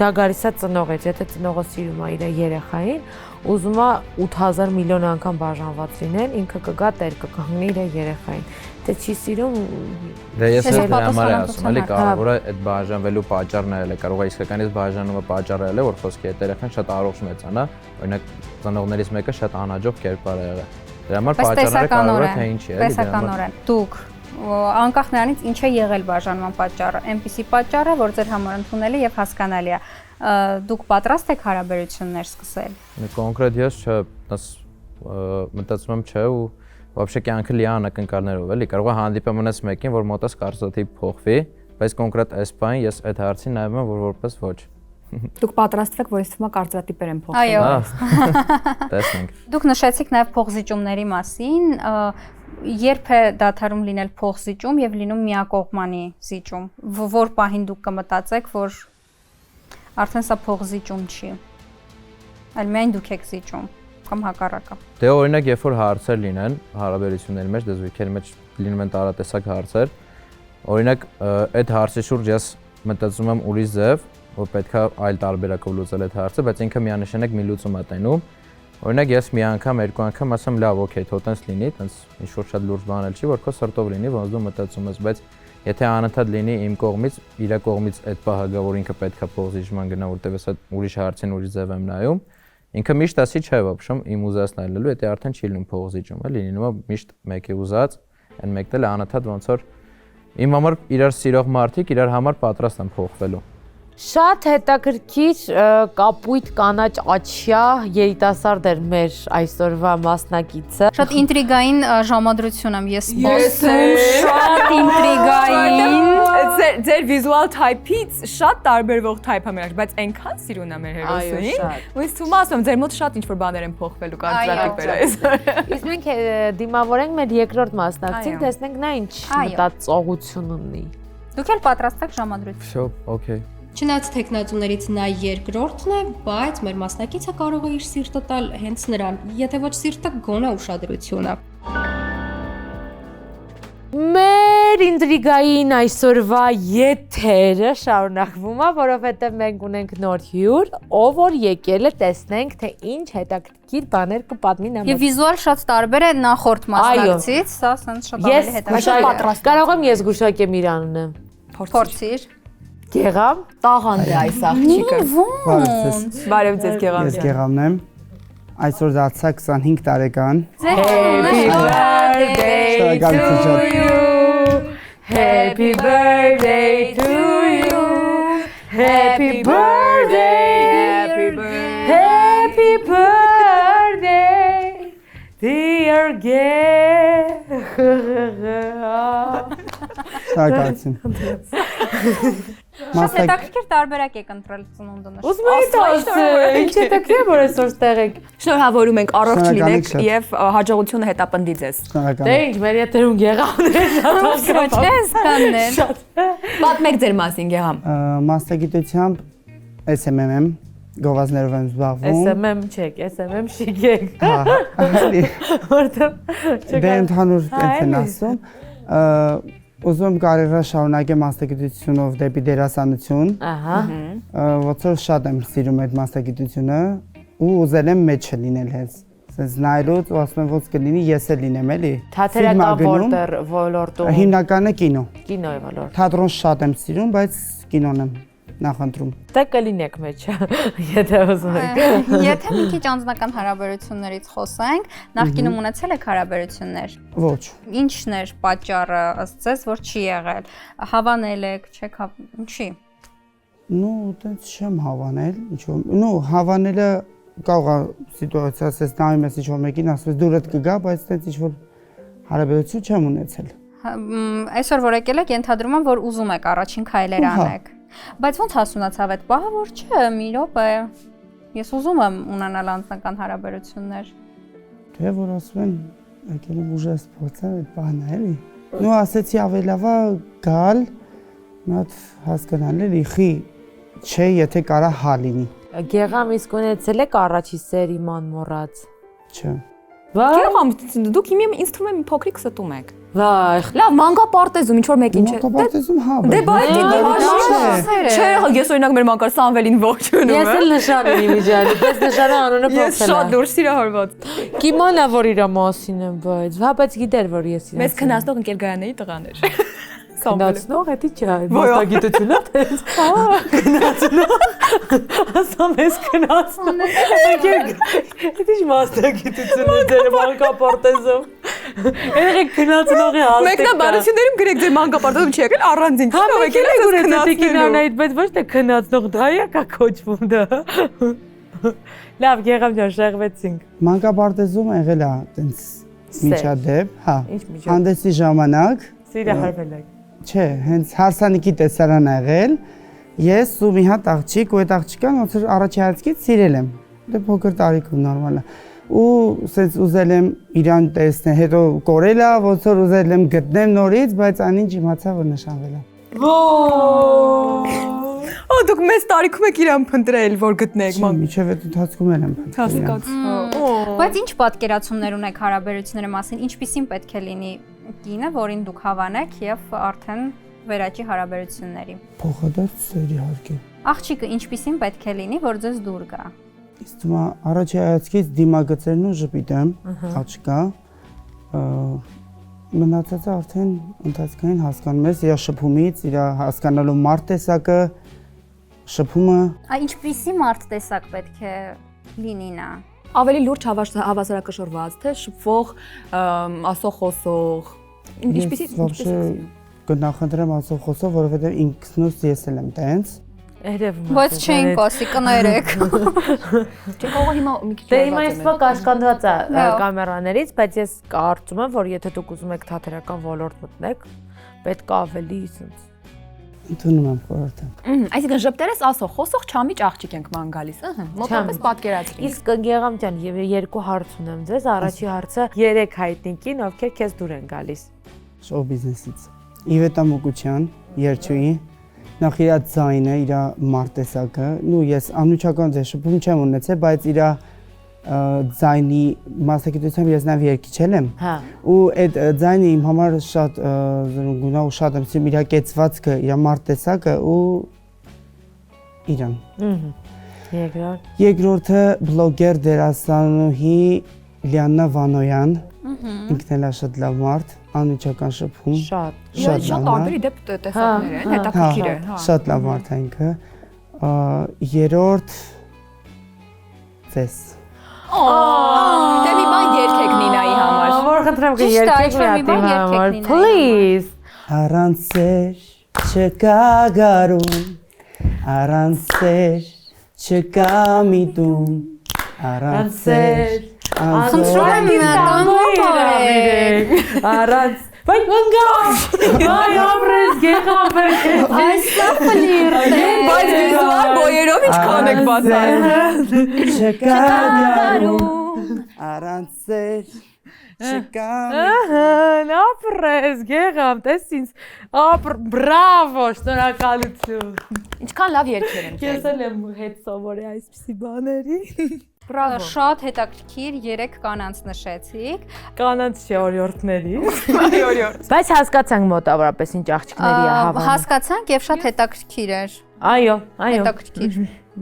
դա գալիս է ծնողից, եթե ծնողը սիրում է իր երեխային, ուզում է 8000 միլիոն անգամ բաժանված լինեն, ինքը կգա տեր կկանգնի իր երեխային։ Թե չի սիրում, դե ես էլ համար եմ ասում, էլի կարևորը այդ բաժանվելու պատճառն է, կարող է իսկականից բաժանումը պատճառը է, որ խոսքի հետ երեխան շատ առողջ մեծանա, օրինակ ծնողներից մեկը շատ անհաջող կերպար է եղել։ Դրա համար պատճառները կարող է թե ինչի է, տեսականորեն։ Դուք անկախ նրանից ինչ է եղել բաժանման պատճառը, այնպիսի պատճառ է, որ ձեր համար ընդունելի եւ հասկանալի է։ Դուք պատրաստ եք հարաբերություններ սկսել։ Կոնկրետ ես չէ, մտածում եմ չէ ու вообще կյանքը լի անակնկալներով էլի, կարող է հանդիպեմ ունես մեկին, որ մոտս կարծրատիպ փոխվի, բայց կոնկրետ այս բան ես այդ հարցին նայում եմ, որ որպես ոչ։ Դուք պատրաստվեք, որ ես թվում է կարծրատիպեր են փոխվել։ Այո։ Տեսնենք։ Դուք նշեցիք նաև փոխզիջումների մասին, երբ է դադարում լինել փոխզիջում եւ լինում միակողմանի զիջում, որ պահին դուք կմտածեք, որ արդեն սա փոխզիջում չի։ Այլ միայն դուք եք զիջում կամ հակառակը։ Դե օրինակ, երբ որ հարցեր լինեն հարաբերությունների մեջ, դեզույքերի մեջ լինում են տարատեսակ հարցեր, օրինակ այդ հարցի շուրջ ես մտածում եմ ուրիշ ձև, որ պետքա այլ տարբերակով լուծել այդ հարցը, բայց ինքը միանշանակ մի լուծում է տենում։ Օրինակ ես մի անգամ, երկու անգամ ասեմ լավ, օքեյ, թող տենց լինի, տենց ինչ որ շատ լուրջ բան էլ չի, որ քո սրտով լինի, ոնց դու մտածում ես, բայց եթե անընդհատ լինի իմ կողմից, իր կողմից այդ պահը գա, որ ինքը պետքա փոխզիջման գնա, որտեղ ես այդ ուրիշ հարցին ուրիշ ձև եմ նայում, ինքը միշտ ասի չէ, ոբշեմ իմ ուզածն այլելու, դա արդեն չի լինում փոխզիջում, էլի լինում է միշտ մեկի ուզած, այն մեկն էլ անընդհատ ոնց որ իմ համար իրար սիրող մարդիկ իրար համար պատրաստ են փոխվելու։ Շատ հետաքրքիր կապույտ կանաչ աչյա երիտասարդ էր մեր այսօրվա մասնակիցը։ Շատ ինտրիգային ժամադրություն եմ ես սպասում, շատ ինտրիգային։ Ձեր visual type-ից շատ տարբերվող type-ը մեր, բայց այնքան սիրուն է մեր հերոսին։ Ու ես թվում ասում, ձեր մոտ շատ ինչ-որ բաներ են փոխվելու կարծրատիպերը այսօր։ Իսկ մենք դիմավորենք մեր երկրորդ մասնակցին, տեսնենք նա ինչ մտածողություն ունի։ Դուք էլ պատրաստ եք ժամադրություն։ Всё, օքեյ։ Չնայած տեխնացուներից նա երկրորդն է, բայց մեր մասնակիցը կարող է իր սիրտը տալ հենց նրան, եթե ոչ սիրտը գոնե ուշադրությունը։ Մեր ինտրիգային այսօրվա եթերը շարունակվում է, որովհետև մենք ունենք նոր հյուր, ով որ եկել է տեսնենք, թե ինչ հետաքրքիր բաներ կպատմի նա։ Եվ վիզուալ շատ տարբեր է նախորդ մասնակցից, սա սենց շատ ավելի հետաքրքիր։ Կարող եմ ես գուշակեմ իր անունը։ Փորձիր։ Գեղամ։ Տաղանդ է այս աղջիկը։ Բարև ձեզ Գեղամ։ Ես Գեղամն եմ։ Այսօր դարձա 25 տարեկան։ Happy birthday to you. Happy birthday. Happy birthday. Happy birthday. Dear Gera. Շնորհակալություն։ Շատ հետաքրքիր տարբերակ եք ընտրել ծնունդը նշել։ Ուզում եմ ասել, ինչ հետաքրքիր որ այսօր ստեղ եք։ Շնորհավորում ենք, առողջ Շնորհակալ լինեք ենք շատ։ եւ հաջողությունը հետապնդի ձեզ։ Շնորհակալ Դե եմ։ ինչ, մեր եթերում եղավներ շատ Ոչ է սկաններ։ Պատմեք ձեր մասին, Գեհամ։ Մասնագիտությամբ SMM գովազներով եմ զբաղվում։ SMM չեք, SMM շիկ եք։ Հա, այլի։ Որտեղ Դե ընդհանուր տենց են ասում։ Ուզում կարիերա շարունակեմ մասնագիտությունով դեպի դերասանություն։ Ահա։ Ոնց որ շատ եմ սիրում այդ մասնագիտությունը ու ուզել եմ մեջը լինել հենց։ Սենց նայելուց ու ասում եմ ոնց կլինի ես էլ լինեմ էլի։ Թատերական ոլորտում։ Հիմնականը կինո։ Կինոյի ոլորտ։ Թատրոն շատ եմ սիրում, բայց կինոն եմ նախընտրում։ Դե կլինեք մեջը, եթե ուզում եք։ Եթե մի քիչ անձնական հարաբերություններից խոսենք, նախկինում ունեցել եք հարաբերություններ։ Ոչ։ Ինչն էր պատճառը ըստ ձեզ, որ չի եղել։ Հավանել եք, չեք ինչի։ Ну, տենց չեմ հավանել, ինչ որ, ну, հավանելը կարող է սիտուացիա, ասես նայում ես ինչ որ մեկին, ասես դուրդ կգա, բայց տենց ինչ որ հարաբերություն չեմ ունեցել։ Այսօր որ եկել եք, ենթադրում եմ, որ ուզում եք առաջին քայլեր անեք։ Բայց ոնց հասունացավ այդ պահը, որ չէ, մի րոպե։ Ես ուզում եմ ունենալ անձնական հարաբերություններ։ Թե որ ասում են, եկել եմ ուժը սպորտը, այդ բանն է, էլի։ Ну, ասեցի ավելի լավ է գալ, մի հատ հասկանալ էլի, խի, չէ, եթե կարա հա լինի։ Գեղամ իսկ ունեցել եք առաջի սերի ման մոռած։ Չէ։ Գեհամ, դուք ինձ թվում է փոքրիկ ստում եք։ Վայ, Լավ, մանկապարտեզում ինչ որ մեկին չէ։ Մանկապարտեզում հա, Դե բայց չէ։ չէ, ես օրինակ մեր մանկար Սամվելին ողջունում եմ։ ես էլ նշան եմ իմիջիալի, ես նշանը անունը Ես փոխել շատ եմ։ դուրս սիրահարված։ Կիմանա որ իր մասին եմ, բայց գիտեր որ ես իրեն։ Մեզ քնացնող ընկերգայանների տղաներ։ Քնացնող, դա չէ, մասնագիտությունը տես։ Քնացնող։ Ասամ ես քնացնում։ Դա ինչ մասնագիտություն է դեր մանկապարտեզում։ Երեք քնացնողի հաստատ։ Մեկնաբանություններում գրեք ձեր մանկապարտեզում չի եկել առանձին։ Հա, Ով եկել է քնացնողի, բայց ոչ թե քնացնող, դա է կա կոչվում դա։ Լավ, Գեղամ ջան, շեղվեցինք։ Մանկապարտեզում եղել է տենց միջադեպ, հա։ Ինչ միջադեպ։ Հանդեսի ժամանակ Սիրահարվել եք։ Չէ, հենց հարսանիքի տեսարան ա եղել։ Ես ու մի հատ աղջիկ ու այդ աղջիկան ոնց որ առաջի հայացքից սիրել եմ։ Դե փոքր տարիքում նորմալ է։ Ու սենց ուզել եմ իրան տեսնել, հետո կորել է, ոնց որ ուզել եմ գտնեմ նորից, բայց անինչ իմացա որ նշանվել է։ Ո դուք մեծ տարիքում եք իրան փնտրել, որ գտնեք ման։ Միջև այդ ընթացքում եմ փնտրել։ Բայց ինչ պատկերացումներ ունեք հարաբերությունների մասին, ինչպիսին պետք է լինի կինը, որին դուք հավանեք եւ արդեն վերաճի հարաբերությունների։ Փոխադարձ սեր իհարկե։ Աղջիկը ինչպիսին պետք է լինի, որ ձեզ դուր գա։ Իսկ դու առաջի հայացքից դիմագծերն ու ժպիտեմ, աղջկա։ Մնացածը արդեն ընթացքային հասկանում ես իր շփումից, իր հասկանալու մարդ տեսակը, շփումը։ Ինչպիսի մարդ տեսակ պետք է լինի նա։ Ավելի լուրջ հավասարակշռված, թե շփվող, ասող խոսող։ Ինչպիսի կնախընտրեմ ասող խոսող, որովհետև ինքնուս ես էլ եմ տենց։ Երևում է։ Բայց չէին կասի կներեք։ Չէ, կարող հիմա մի քիչ։ Դե հիմա այսպես կաշկանդված է կամերաներից, բայց ես կարծում եմ, որ եթե դուք ուզում եք թատերական ոլորտ մտնեք, պետք է ավելի sense Ընդունում եմ խորհուրդը։ Այսինքն ժպտերես ասող, խոսող չամիջ աղջիկ ենք ման գալիս, մոտավորապես պատկերացրի։ Իսկ Գեղամ ջան, եւ երկու հարց ունեմ ձեզ։ Առաջի հարցը 3 հայտնի կին, ովքեր քեզ դուր են գալիս։ Շոու բիզնեսից։ Իվետա Մուկուչյան, երգչուհի, նախ իր ձայնը, իր մարտեսակը, նու ես անմիջական շփում չեմ ունեցել, բայց իր ձայնի մասնագիտությամբ ես նաև երգիչ եմ։ Հա։ Ու այդ ձայնը իմ համար շատ զրունգունա ու շատ եմ սիրում իր կեցվածքը, իր մարտեսակը ու իրան։ Երկրորդ։ Երկրորդը բլոգեր դերասանուհի Լիաննա Վանոյան։ Ինքն էլ է շատ լավ մարդ, անմիջական շփում։ Շատ։ Շատ տարբեր դեպ տեսակներ են, հետաքրքիր է, հա։ Շատ լավ մարդ է ինքը։ Երրորդ ձեզ։ Դե մի բան երգեք Նինայի համար։ Որ խնդրեմ երգեք մի հատ իմ համար, please։ Առանց սեր չկա գարուն, առանց սեր չկա միտում, առանց սեր Խնդրում եմ մի հատ Առանց Բայ ընկա։ Այ ապրես գեղավ։ Այսա ֆլիրտ է։ Բայց վիզուալ բոյերով ինչքան եք բացառում։ Չկա գարուն առանց սեր չկա Ապրես գեղավ, տես ինձ բրավո, շնորհակալություն։ Ինչքան լավ երգեր եմ Ես էլ եմ հետ սովորի այսպիսի բաների։ Բրավո։ Շատ հետաքրքիր 3 կանանց նշեցիք։ Կանանց չէ օրիորդների։ Բայց հասկացանք մոտավորապես ինչ աղջիկների է հավանում։ Հասկացանք եւ շատ հետաքրքիր էր։ Այո, Հետաքրքիր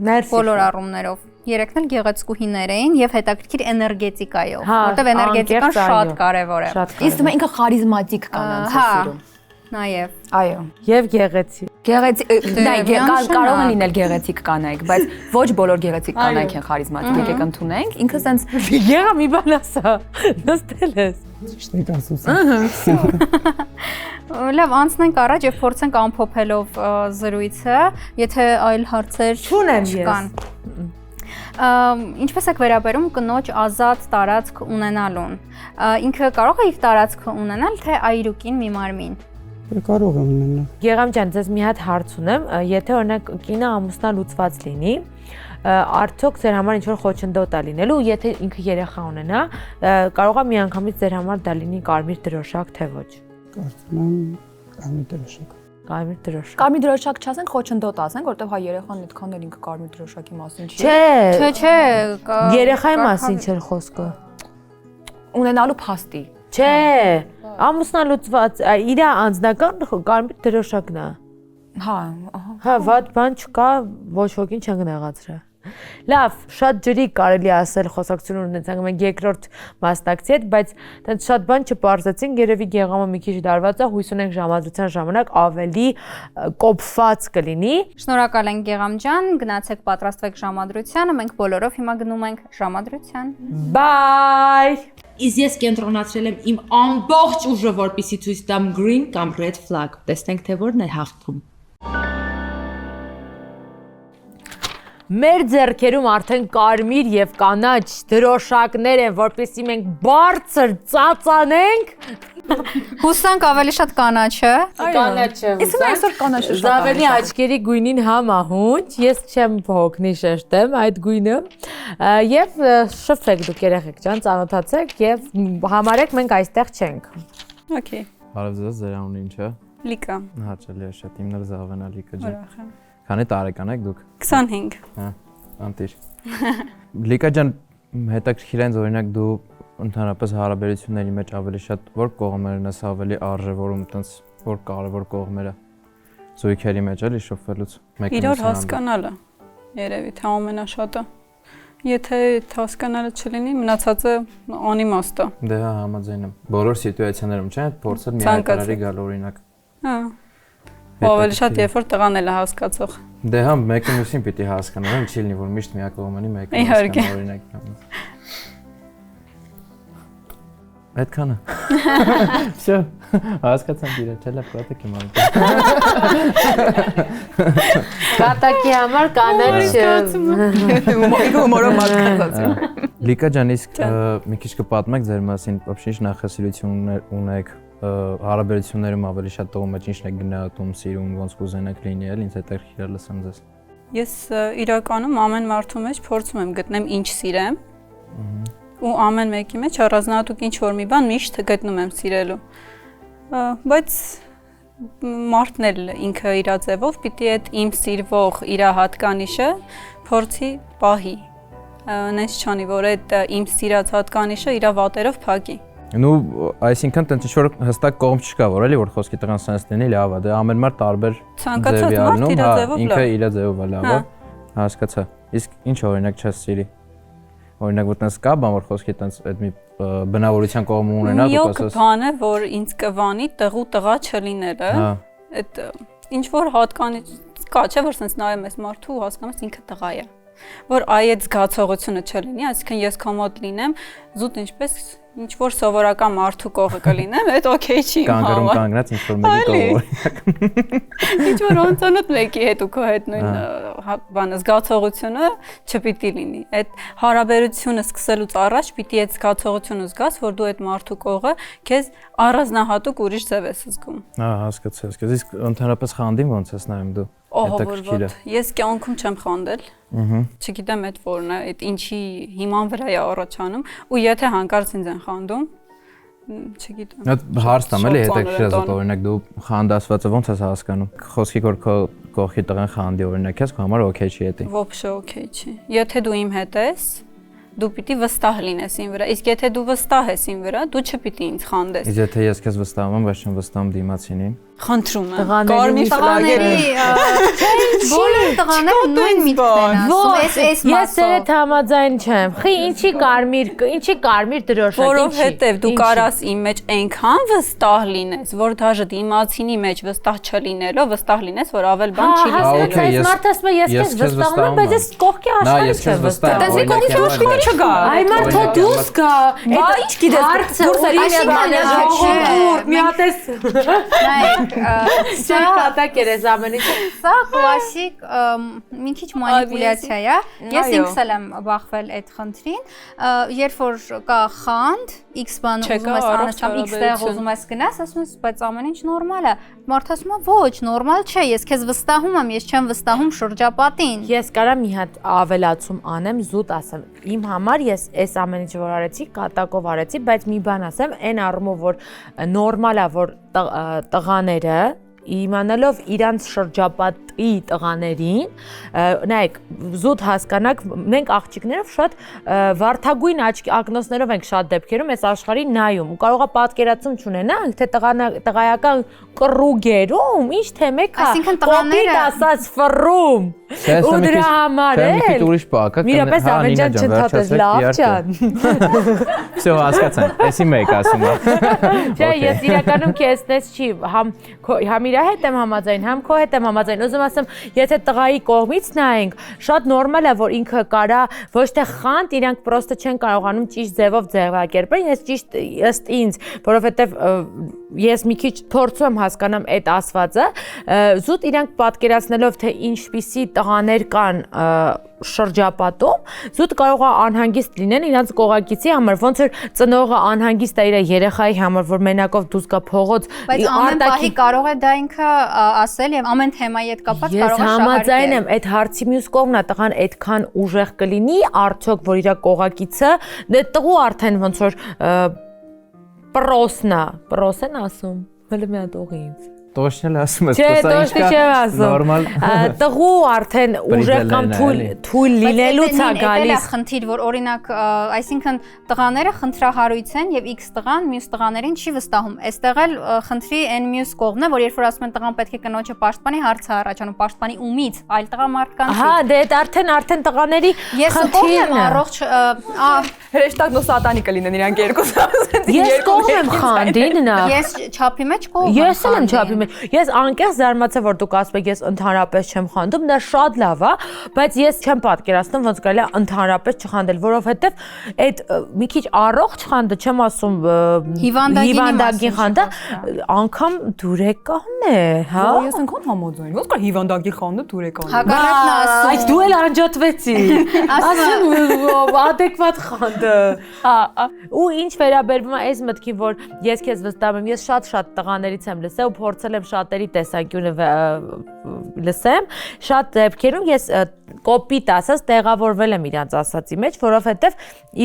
Մերսի։ բոլոր առումներով։ Երեքն էլ գեղեցկուհիներ էին եւ հետաքրքիր էներգետիկայով, Հա, որտեվ էներգետիկան անկեղծ, շատ այո, կարեւոր է։ Շատ Իսկ դու ինքը խարիզմատիկ կանանց է Հա, սիրում։ նաեւ։ Այո։ Եվ գեղեցիկ։ Գեղեցիկ, Դե, կարող են լինել գեղեցիկ կանայք, բայց ոչ բոլոր գեղեցիկ կանայք են խարիզմատիկ, եկեք ընդունենք։ Ինքը sense Եղա մի բան ասա։ Նստել ես։ ճիշտ եք ասում։ Լավ, անցնենք առաջ եւ փորձենք ամփոփելով զրույցը, եթե այլ հարցեր Չունեմ չկան։ Ինչպես եք վերաբերում կնոջ ազատ տարածք ունենալուն։ Ինքը կարող է իր տարածքը ունենալ, թե այրուկին մի մարմին։ Կարող եմ ունենալ։ Գեղամ ջան, ձեզ մի հատ հարց ունեմ, եթե օրինակ կինը ամուսնա լուծված լինի, արդյոք ձեր համար ինչ-որ խոչընդոտ է լինելու, եթե ինքը երեխա ունենա, կարող է միանգամից ձեր համար դա լինի կարմիր դրոշակ, թե ոչ։ Կարծում եմ կարմիր դրոշակ։ Կարմիր դրոշակ։ կարմիր դրոշակ չասենք, խոչընդոտ ասենք, որտեվ հայ երեխան այդքան էլ ինքը կարմիր դրոշակի մասին չի։ Չէ, Չէ, երեխայի մասին չէր խոսքը։ Ունենալու փաստի։ Չէ, ամուսնա լուծված, իր անձնական կարմիր դրոշակն է։ Հա, Հա, վատ բան չկա, ոչ ոքին չեն նեղացրել։ Լավ, շատ ջրի կարելի ասել խոսակցություն ունեցանք մենք երկրորդ մասնակցի հետ, բայց տենց շատ բան չպարզեցին, երևի գեղամը մի քիչ դարված է, հույս ունենք ժամադրության ժամանակ ավելի կոփված կլինի։ Շնորհակալ ենք Գեղամ ջան, գնացեք պատրաստվեք ժամադրությանը, մենք բոլորով հիմա գնում ենք ժամադրության։ Bye։ Իսկ ես կենտրոնացրել եմ իմ ամբողջ ուժը, որպեսզի ցույց տամ green կամ red flag։ Տեսնենք թե որն է հաղթում։ Մեր ձեռքերում արդեն կարմիր եւ կանաչ դրոշակներ են, որպեսզի մենք բարձր ծածանենք։ Հուսանք ավելի շատ կանաչը։ Կանաչը։ Իսկ մենք այսօր կանաչը շատ Զավենի աչքերի գույնին համահունչ, ես չեմ փոխնի շեշտեմ այդ գույնը։ Եւ շփվեք դուք երեխեք ջան, ծանոթացեք եւ համարեք մենք այստեղ չենք։ Okay։ Բարև ձեզ, ձեր անունը ինչ է։ Լիկա։ Հաճելի է շատ, իմն էլ Զավենա Լիկա ջան։ Ուրախ եմ։ Քանի տարեկան եք դուք։ 25։ Հա, անտիր։ Լիկա ջան, հետաքրքիր է օրինակ դու ընդհանրապես հարաբերությունների մեջ ավելի շատ որ կողմերն ես ավելի արժևորում, տենց որ կարևոր կողմերը զույգերի մեջ էլի շփվելուց։ Իրար հասկանալը երևի թե ամենաշատը։ Եթե հասկանալը չլինի, մնացածը անիմաստ է։ Դե հա, համաձայն եմ։ Բոլոր սիտուացիաներում չէ, փորձել մի հայտարարի գալ օրինակ։ Հա։ Ավելի շատ երբ որ տղան էլ է հասկացող։ Դե հա, մեկը մյուսին պիտի հասկանան, չի լինի որ միշտ միակողմանի մեկը Իհարկե։ հասկանա օրինակ։ Այդքանը։ Всё, հասկացանք իրար, չէ՞ լավ կատակ եմ անում։ Կատակի համար կանաչ հումորով մատկացած։ Լիկա ջան, իսկ մի քիչ կպատմեք ձեր մասին, вообще ինչ նախասիրություններ ունեք հարաբերություններում ավելի շատ տողում մեջ ինչն է գնահատում, սիրում, ոնց կուզենաք լինի, էլ ինձ հետաքրքիր է լսեմ ձեզ։ Ես իրականում ամեն մարդու մեջ փորձում եմ գտնեմ ինչ սիրեմ։ Ու ամեն մեկի մեջ առանձնահատուկ ինչ որ մի բան միշտ գտնում եմ սիրելու։ Բայց մարդն էլ ինքը իր ձևով պիտի այդ իմ սիրվող իր հատկանիշը փորձի պահի։ Նենց չանի որ այդ իմ սիրած հատկանիշը իր վատերով փակի։ Ну, այսինքն տենց ինչ որ հստակ կողմ չկա, որ էլի որ խոսքի տղան սենս լինի, լավ է, դե ամեն մարդ տարբեր ցանկացած մարդ իր ձևով ինքը իր ձևով է լավ է։ Հասկացա։ Իսկ ինչ օրինակ չես սիրի։ Օրինակ որ տենց կա բան որ խոսքի տենց այդ մի բնավորության կողմ ունենա դու ասես։ Մի բան է որ ինձ կվանի տղու տղա չլինելը։ Այդ ինչ որ հատկանիշ կա, չէ՞ որ սենց նայում ես մարդու ու հասկանում ես ինքը տղա է։ Որ այ այդ զգացողությունը չլինի, այսինքն ես քո մոտ լինեմ, զուտ ինչպես ինչ որ սովորական մարդու կողը կլինեմ, այդ օքեյ չի իմ Կանգրում համար։ կանգնած ինչ որ մեկի կողը։ Ինչ որ անծանոթ մեկի հետ ու քո հետ նույն բանը զգացողությունը չպիտի լինի։ Այդ հարաբերությունը սկսելուց առաջ պիտի այդ զգացողությունը զգաս, որ դու այդ մարդու կողը քեզ առանձնահատուկ ուրիշ ձև ես զգում։ Հա, հասկացա։ Իսկ ընդհանրապես խանդին ոնց ես նայում դու։ Ահա ես կյանքում չեմ խանդել։ Չգիտեմ այդ որն է, այդ ինչի հիման վրա է առաջանում ու եթե հանկարծ ինձ են խանդում, չգիտեմ։ Այդ հարց տամ էլի հետաքրքիր է, օրինակ դու խանդասվածը ոնց ես հասկանում։ Խոսքի որ քո կողքի տղան խանդի օրինակ ես, քո համար օքեյ չի էդի։ Ոբշե օքեյ չի։ Եթե դու իմ հետ ես, դու պիտի վստահ լինես ին վրա։ Իսկ եթե դու վստահ ես ին վրա, դու չպիտի ինձ խանդես։ Իսկ եթե ես քեզ վստահում եմ, բայց չեմ վստահում դիմացինին։ Խնդրում եմ։ Կարմիր տղաների բոլոր տղաները նույն միտքն են ասում, այս Ես դեռ համաձայն չեմ։ Խի ինչի կարմիր դրոշակ, որովհետև դու կարաս իմ մեջ այնքան վստահ լինես, որ դաժե դիմացինի մեջ վստահ չլինելով, վստահ լինես, որ ավել բան չի լինելու։ Այս մարդը ասում է ես քեզ վստահում եմ, բայց ես կողքի աշխարհի չեմ վստահում։ Դες կողքի ոչինչ չկա։ Այ մարդը դուս կա։ Բա ինչ գիտես, դուրս մի հատ Սա կատակ էր այս ամենից։ Սա կլասիկ մի քիչ մանիպուլյացիա է։ Ես ինքս եմ բախվել այդ խնդրին, երբ որ կա խանդ, X բան ուզում ես անընդհատ X տեղ ուզում ես գնաս, ասում ես, բայց ամեն ինչ նորմալ է։ Մարդը ասում է, ոչ, նորմալ չէ, ես քեզ վստահում եմ, ես չեմ վստահում շրջապատին։ Ես կարամ մի հատ ավելացում անեմ, զուտ ասեմ։ Իմ համար ես այս ամեն ինչը որ արեցի, կատակով արեցի, բայց մի բան ասեմ, այն առումով որ նորմալ է, որ տղաները իմանալով իրանց շրջապատի տղաներին, նայեք, զուտ հասկանաք, մենք աղջիկներով շատ վարդագույն ակնոցներով ենք շատ դեպքերում այս աշխարհին նայում ու կարողա պատկերացում չունենանք, թե տղայական կռուգերում ինչ թե մեկը կոպիտ ասած ֆռում ու դրա համար էլ միրապես ավենջան չընդհատես լավ ջան Всё հասկացանք, էսի մեկ ասում է Չէ, ես իրականում քեզնես չի, համ իր հետ եմ համաձայն, համ քո հետ եմ համաձայն, ուզում ասեմ, եթե տղայի կողմից նայենք, շատ նորմալ է, որ ինքը կարա ոչ թե խանդ, իրանք պրոստը չեն կարողանում ճիշտ ձևով ձևակերպել, ես ճիշտ ըստ ինձ, որովհետև ես մի քիչ փորձում եմ հասկանամ այդ ասվածը, զուտ իրանք պատկերացնելով, թե ինչպիսի տղաներ կան շրջապատում, զուտ կարող է անհանգիստ լինեն իրանց կողակիցի համար, ոնց որ ծնողը անհանգիստ է իր երեխայի համար, որ մենակով դուրս գա փողոց, բայց ամեն պահի կարող է դա ինքը ասել եւ ամեն թեմայի հետ կապված կարող է շահարկել։ Ես համաձայն եմ, այդ հարցի մյուս կողմն է, տղան այդքան ուժեղ կլինի, արդյոք որ իր կողակիցը, դե տղու արդեն ոնց որ պրոս են ասում, հələ մի հատ օղի ինձ Տոշնել ասում ես, Չէ, տոշնի չեմ ասում։ Նորմալ։ Տղու արդեն ուժեղ կամ թույլ լինելուց է գալիս։ Բայց խնդիր, որ օրինակ, այսինքն տղաները խնդրահարույց են եւ X տղան մյուս տղաներին չի վստահում։ Այստեղ էլ խնդրի այն մյուս կողմն է, որ երբ որ ասում են տղան պետք է կնոջը պաշտպանի, հարցը առաջանում պաշտպանի ումից, այլ տղամարդկանցից։ Հա, դե այդ արդեն տղաների խնդիրն է։ Առողջ հեշտակ նո սատանի կլինեն իրանք երկուսը։ Ես կողմ եմ խանդին նա։ Ես չափի մեջ կողմ եմ։ Ես եմ չափի մեջ։ Ես անկեղծ զարմացա, որ դուք ասում եք ես ընդհանրապես չեմ խանդում, դա շատ լավ է, բայց ես չեմ պատկերացնում ոնց կարելի է ընդհանրապես չխանդել, որովհետև այդ մի քիչ առողջ խանդը, չեմ ասում հիվանդագին խանդը, անգամ դուրեկան է, հա։ Ես ընկան համոձայն, ոնց կա հիվանդագի խանդը դուրեկան։ Հակառակն ասում։ Այս դու էլ անջատվեցի։ Ասում adekvat խանդը։ Ու ինչ վերաբերվում է այս մտքին, որ ես քեզ վստահում եմ, ես շատ տղաներից եմ լսել ու փորձել եմ շատերի տեսանկյունը լսեմ, շատ դեպքերում ես կոպիտ ասած տեղավորվել եմ իրանց ասացի մեջ, որովհետև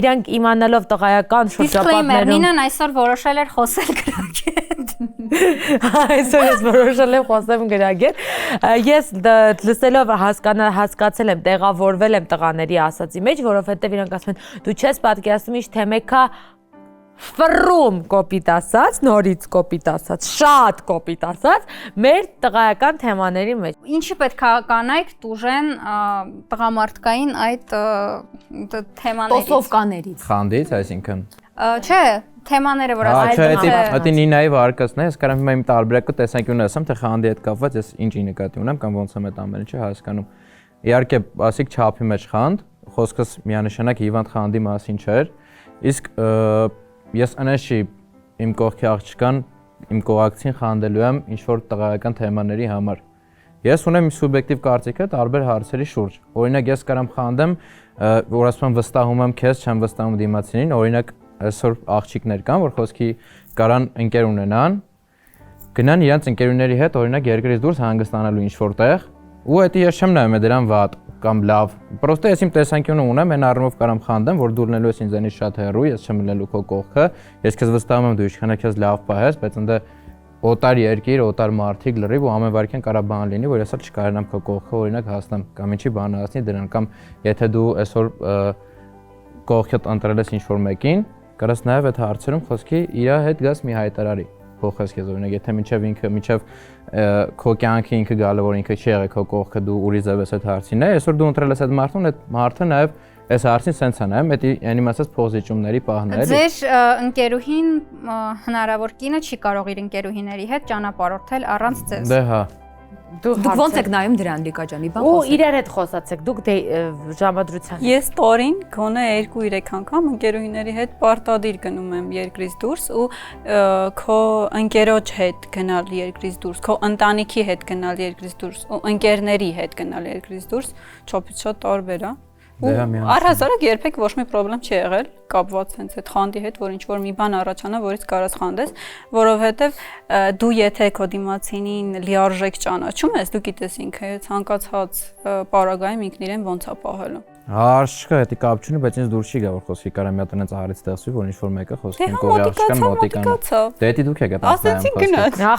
իրանք իմանալով տղայական շրջապատներում Մինան այսօր որոշել էր խոսել գրագետ։ Այսօր ես որոշել եմ խոսեմ գրագետ։ Ես լսելով հասկացել եմ, տեղավորվել եմ տղաների ասացի մեջ, որովհետև իրանք ասում են դու չես պատկերացնում ինչ թե մեկը ֆռում կոպիտ ասած, նորից կոպիտ ասած, շատ կոպիտ ասած, մեր տղայական թեմաների մեջ։ Ինչի պետք է կանայք տուժեն տղամարդկային այդ թեմաներից։ Տոսովկաներից։ Խանդից, այսինքն։ Չէ, թեմաները, որ ասել եմ։ Դա նինայի վարկածն է, ես կարամ հիմա իմ տարբերակը տեսանկյունը ասեմ, թե խանդի հետ կապված ես ինչի նկատի ունեմ կամ ոնց եմ այդ ամեն ինչը հասկանում։ Իհարկե, ասիկ չափի մեջ խանդ, խոսքս միանշանակ հիվանդ խանդի մասին չէր, իսկ ես անեշի իմ կողքի աղջկան, իմ կողակցին խանդելու եմ ինչ-որ տղայական թեմաների համար։ Ես ունեմ սուբյեկտիվ կարծիքը տարբեր հարցերի շուրջ։ Օրինակ ես կարամ խանդեմ, որ ասում եմ վստահում եմ քեզ, չեմ վստահում դիմացինին, օրինակ այսօր աղջիկներ կան, որ խոսքի կարան ընկեր ունենան, գնան իրենց ընկերուների հետ օրինակ երկրից դուրս հանգստանալու ինչ-որ տեղ, ու դա ես չեմ նայում դրան վատ կամ լավ։ Պրոստը ես իմ տեսանկյունը ունեմ, այն առումով կարամ խանդեմ, որ դու լինելու ես ինձանից շատ հեռու, ես չեմ լինելու քո կողքը, ես քեզ վստահում եմ դու ինչքան քեզ լավ պահես, բայց ընդ օտար երկիր, օտար մարդիկ լրիվ ու ամեն վարքյան կարա բան լինի, որ ես էլ չկարողանամ քո կողքը օրինակ հասնեմ կամ ինչի բան ասնի դրան կամ եթե դու այսօր կողքդ ընտրել ես ինչ-որ մեկին, կարաս նաև այդ հարցերում խոսքի իր հետ գաս մի հայտարարի, փոխես քեզ օրինակ, եթե մինչև քո կյանքի ինքը գալը որ ինքը չի եղել քո կողքը դու ուրիշ ձև ես այդ հարցին է, այսօր դու ընտրել ես այդ մարդուն, այդ մարդը նաև այս հարցին սենց է նայում, դա անի ասած փոխզիջումների պահն է, էլի։ Ձեր ընկերուհին հնարավոր կինը չի կարող իր ընկերուհիների հետ ճանապարհորդել առանց ձեզ։ Դե հա։ Դուք ոնց եք նայում դրան Լիկա ջանի, բան Ու խոսեք։ իրար հետ խոսացեք, դուք ժամադրության։ Ես տորին գոնե 2-3 անգամ ընկերուհիների հետ պարտադիր գնում եմ երկրից դուրս ու քո ընկերոջ հետ գնալ երկրից դուրս, քո ընտանիքի հետ գնալ երկրից դուրս ու ընկերների հետ գնալ երկրից դուրս չափից շատ տարբեր է։ Առհասարակ երբեք ոչ մի խնդրեմ չի եղել կապված հենց այդ խանդի հետ, որ ինչ որ մի բան առաջանա, որից կարաս խանդես, որովհետև դու եթե քո դիմացինին լիարժեք ճանաչում ես, դու գիտես ինքը ցանկացած պարագայում ինքն իրեն ոնց է պահելու։ Հարց չկա, դա կապ չունի, բայց ինձ դուր չի գա որ խոսքի կարամ մի հատ այնց ահարից տեսվի, որ ինչ-որ մեկը խոսքի իմ կողի աղջկան մոտիկան։ Դե դա դուք եք այդ ասում։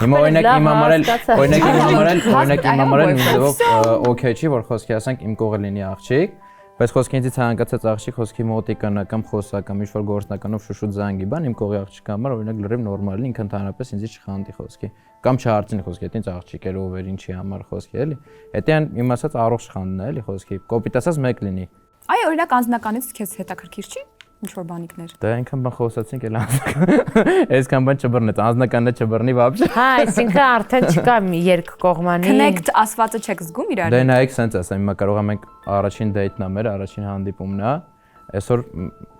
Հիմա օրինակ իմ համար էլ ինձով օքեյ չի, որ խոսքի ասենք իմ կողը լինի աղջիկ, բայց խոսքի ինձ ցանկացած աղջիկ խոսքի մոտիկան կամ խոսա կամ ինչ-որ գործնականով շուշուտ զանգի բան իմ կողի աղջկա համար օրինակ լրիվ նորմալ է, ինքը ընդհանրապես ինձ չխանդի խոսքի կամ չհարցնի խոսքի, դա ինձ աղջիկ էր ով էր ինչի համար խոսքի էլի։ Դա իմ ասած առողջ խանդն է էլի խոսքի, կոպիտ ասած մեկ լինի։ Այ օրինակ անձնականից քեզ հետաքրքիր չի ինչ որ բանիկներ։ Դա այնքան բան խոսացինք էլ անձնական։ Այսքան բան չբռնեց, անձնականն է չբռնի вообще։ Հա, այսինքն արդեն չկա մի երկկողմանի։ Connect ասվածը չեք զգում իրար։ Դե նայեք սենց ասեմ, հիմա կարող ենք առաջին դեյթն է մեր, առաջին հանդիպումն է։ Այսօր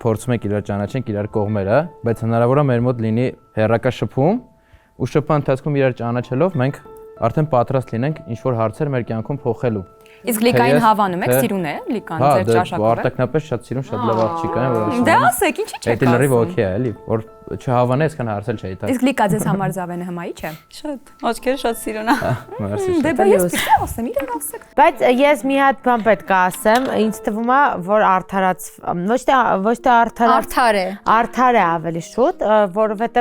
փորձում ենք իրար ճանաչենք իրար կողմերը, բայց հնարավոր է մեր մոտ լինի հերրակա շփում ու շփման ընթացքում իրար ճանաչելով մենք արդեն պատրաստ լինենք ինչ որ հարցեր մեր կյանքում փոխելու։ Իսկ Լիկային հավանում եք, սիրուն է Լիկան ձեր ճաշակը։ Հա, արտակնապես շատ սիրուն, շատ լավ աղջիկ է, որ Դե ասեք, ինչի՞ չեք ասում։ Դա լրիվ օքեյ է, էլի, որ չհավանե, այսքան հարցել չէի տա։ Իսկ Լիկա ձեզ համար Զավենը հմայի չէ։ Շատ, աչքերը շատ սիրուն է։ Մերսի։ Դե բա ես պիտի ասեմ, իրեն ասեք։ Բայց ես մի հատ բան պետք է ասեմ, ինձ թվում է, որ արդարաց ոչ թե Արդար է։ արդար է ավելի շուտ, որովհետև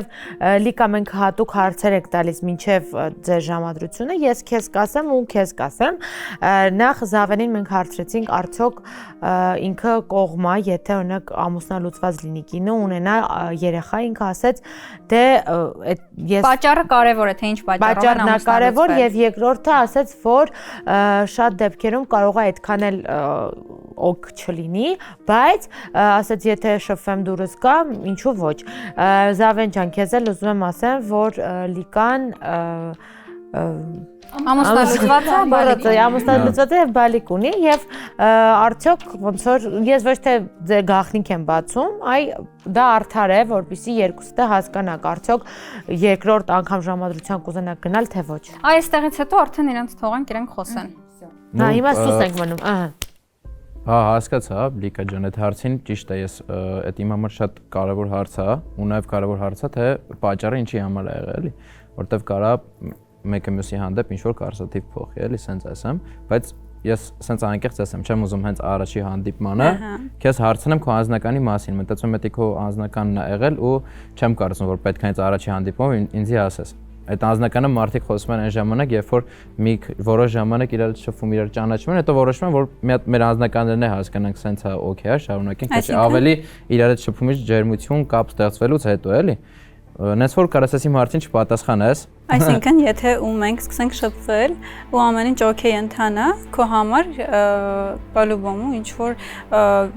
Լիկա մենք հատուկ հարցեր եք տալիս մինչև ձեր ժամադրությունը, ես քեզ կասեմ ու քեզ կասեմ։ Նախ Զավենին մենք հարցրեցինք, արդյոք ինքը կողմա, եթե օրինակ ամուսնալուծված լինի կինը ունենա երեխա, ինքը ասեց, դե ես Պատճառը կարևոր է, թե ինչ պատճառն է կարևոր եւ երկրորդը ասեց, որ շատ դեպքերում կարող է այդքան էլ օգ չլինի, բայց ասեց, եթե շփվեմ դուրս գա, ինչու ոչ։ Զավեն ջան, քեզ էլ ուզում եմ ասեմ, որ Լիկան ամուսնալուծված է եւ բալիկ ունի եւ արդյոք ոնց որ ես ոչ թե գաղտնիք եմ բացում, այ դա արդար է, որպեսզի երկուսը հասկանաք, արդյոք երկրորդ անգամ ժամադրության կուզենաք գնալ թե ոչ։ Այստեղից հետո արդեն իրենց թողանք իրենք խոսեն։ Հա, հիմա սուս ենք մնում, ահա։ Հա, հասկացա, Լիկա ջան, այդ հարցին ճիշտ է, ես այդ իմ համար շատ կարևոր հարց է, ու նաև կարևոր հարց է, թե պատճառը ինչի համար է եղել, էլի, որտեվ կարա մեկը մյուսի հանդեպ ինչ-որ կարծրատիպ փոխի, էլի, սենց ասեմ, բայց ես սենց անկեղծ ասեմ, չեմ ուզում հենց առաջի հանդիպմանը, քեզ հարցնեմ քո անձնականի մասին, մտածում եմ, քո անձնականն է եղել ու չեմ կարծում, որ պետք է հենց առաջի հանդիպում ինձի ասես։ Այդ անձնականը մարդիկ խոսում են այն ժամանակ, երբ որ մի որոշ ժամանակ իրար շփվում, իրար ճանաչում են, հետո որոշում են, որ մեր անձնականներն է հասկանանք, սենց է օքեյ է, շարունակենք, թե ավելի իրար հետ շփումից ջերմություն կապ ստեղծվելուց հետո, էլի։ Նենց որ կարաս իմ հարցին չպատասխանես։ Այսինքն, եթե ու մենք սկսենք շփվել ու ամեն ինչ օքեյ ընթանա, քո համար բալուբոմու ինչ որ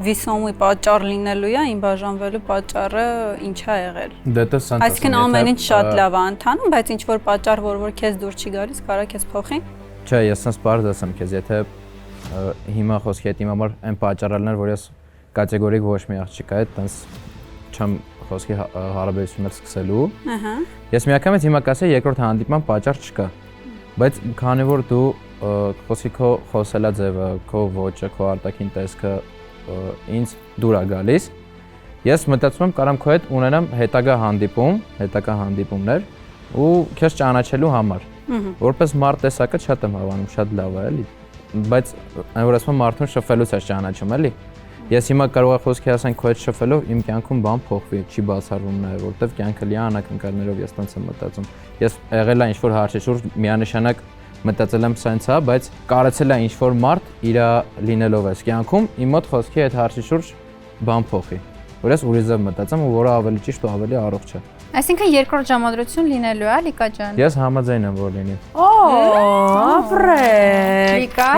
վիսոմի պատճառ լինելու է, իմ բաժանվելու պատճառը ինչ է եղել։ Դե դա սենց։ Այսինքն ամեն ինչ շատ լավ է ընթանում, բայց ինչ որ պատճառ, որ քեզ դուր չի գալիս, կարա քեզ փոխի։ Չէ, ես սենց բարձ ասեմ քեզ, եթե հիմա խոսքի հետ իմ համար այն պատճառալն էր, որ ես կատեգորիկ ոչ մի աղջիկ այդ տենց չեմ խոսքի հարաբերություններ սկսելու։ Ահա։ Ես միանգամից հիմա կասեի երկրորդ հանդիպման պատճառ չկա։ Բայց քանի որ դու խոսքի քո խոսելա ձևը, քո ոճը, քո արտաքին տեսքը ինձ դուր է գալիս, ես մտածում եմ կարամ քո հետ ունենամ հետագա հանդիպումներ ու քեզ ճանաչելու համար։ Որպես մարդ տեսակը շատ եմ հավանում, շատ լավ է, էլի։ Բայց այն որ ասում եմ մարդուն շփվելուց է ճանաչում, էլի։ Ես հիմա կարող եմ խոսքի ասենք քո հետ շփվելով իմ կյանքում բան փոխվի, չի բացառվում նաև, որովհետև կյանքը լի անակնկալներով ես տենց եմ մտածում։ Ես եղել եմ ինչ-որ հարցի շուրջ միանշանակ մտածել եմ սենց հա, բայց կարեցել է ինչ-որ մարդ իր լինելով այս կյանքում իմ մոտ խոսքի այդ հարցի շուրջ բան փոխի, որ ես ուրիշ ձև մտածեմ ու որը ավելի ճիշտ ու ավելի առողջ է։ Այսինքն երկրորդ ժամադրություն լինելու է, Լիկա ջան։ Ես համաձայն եմ որ լինի։ Ապրեք։ Լիկա։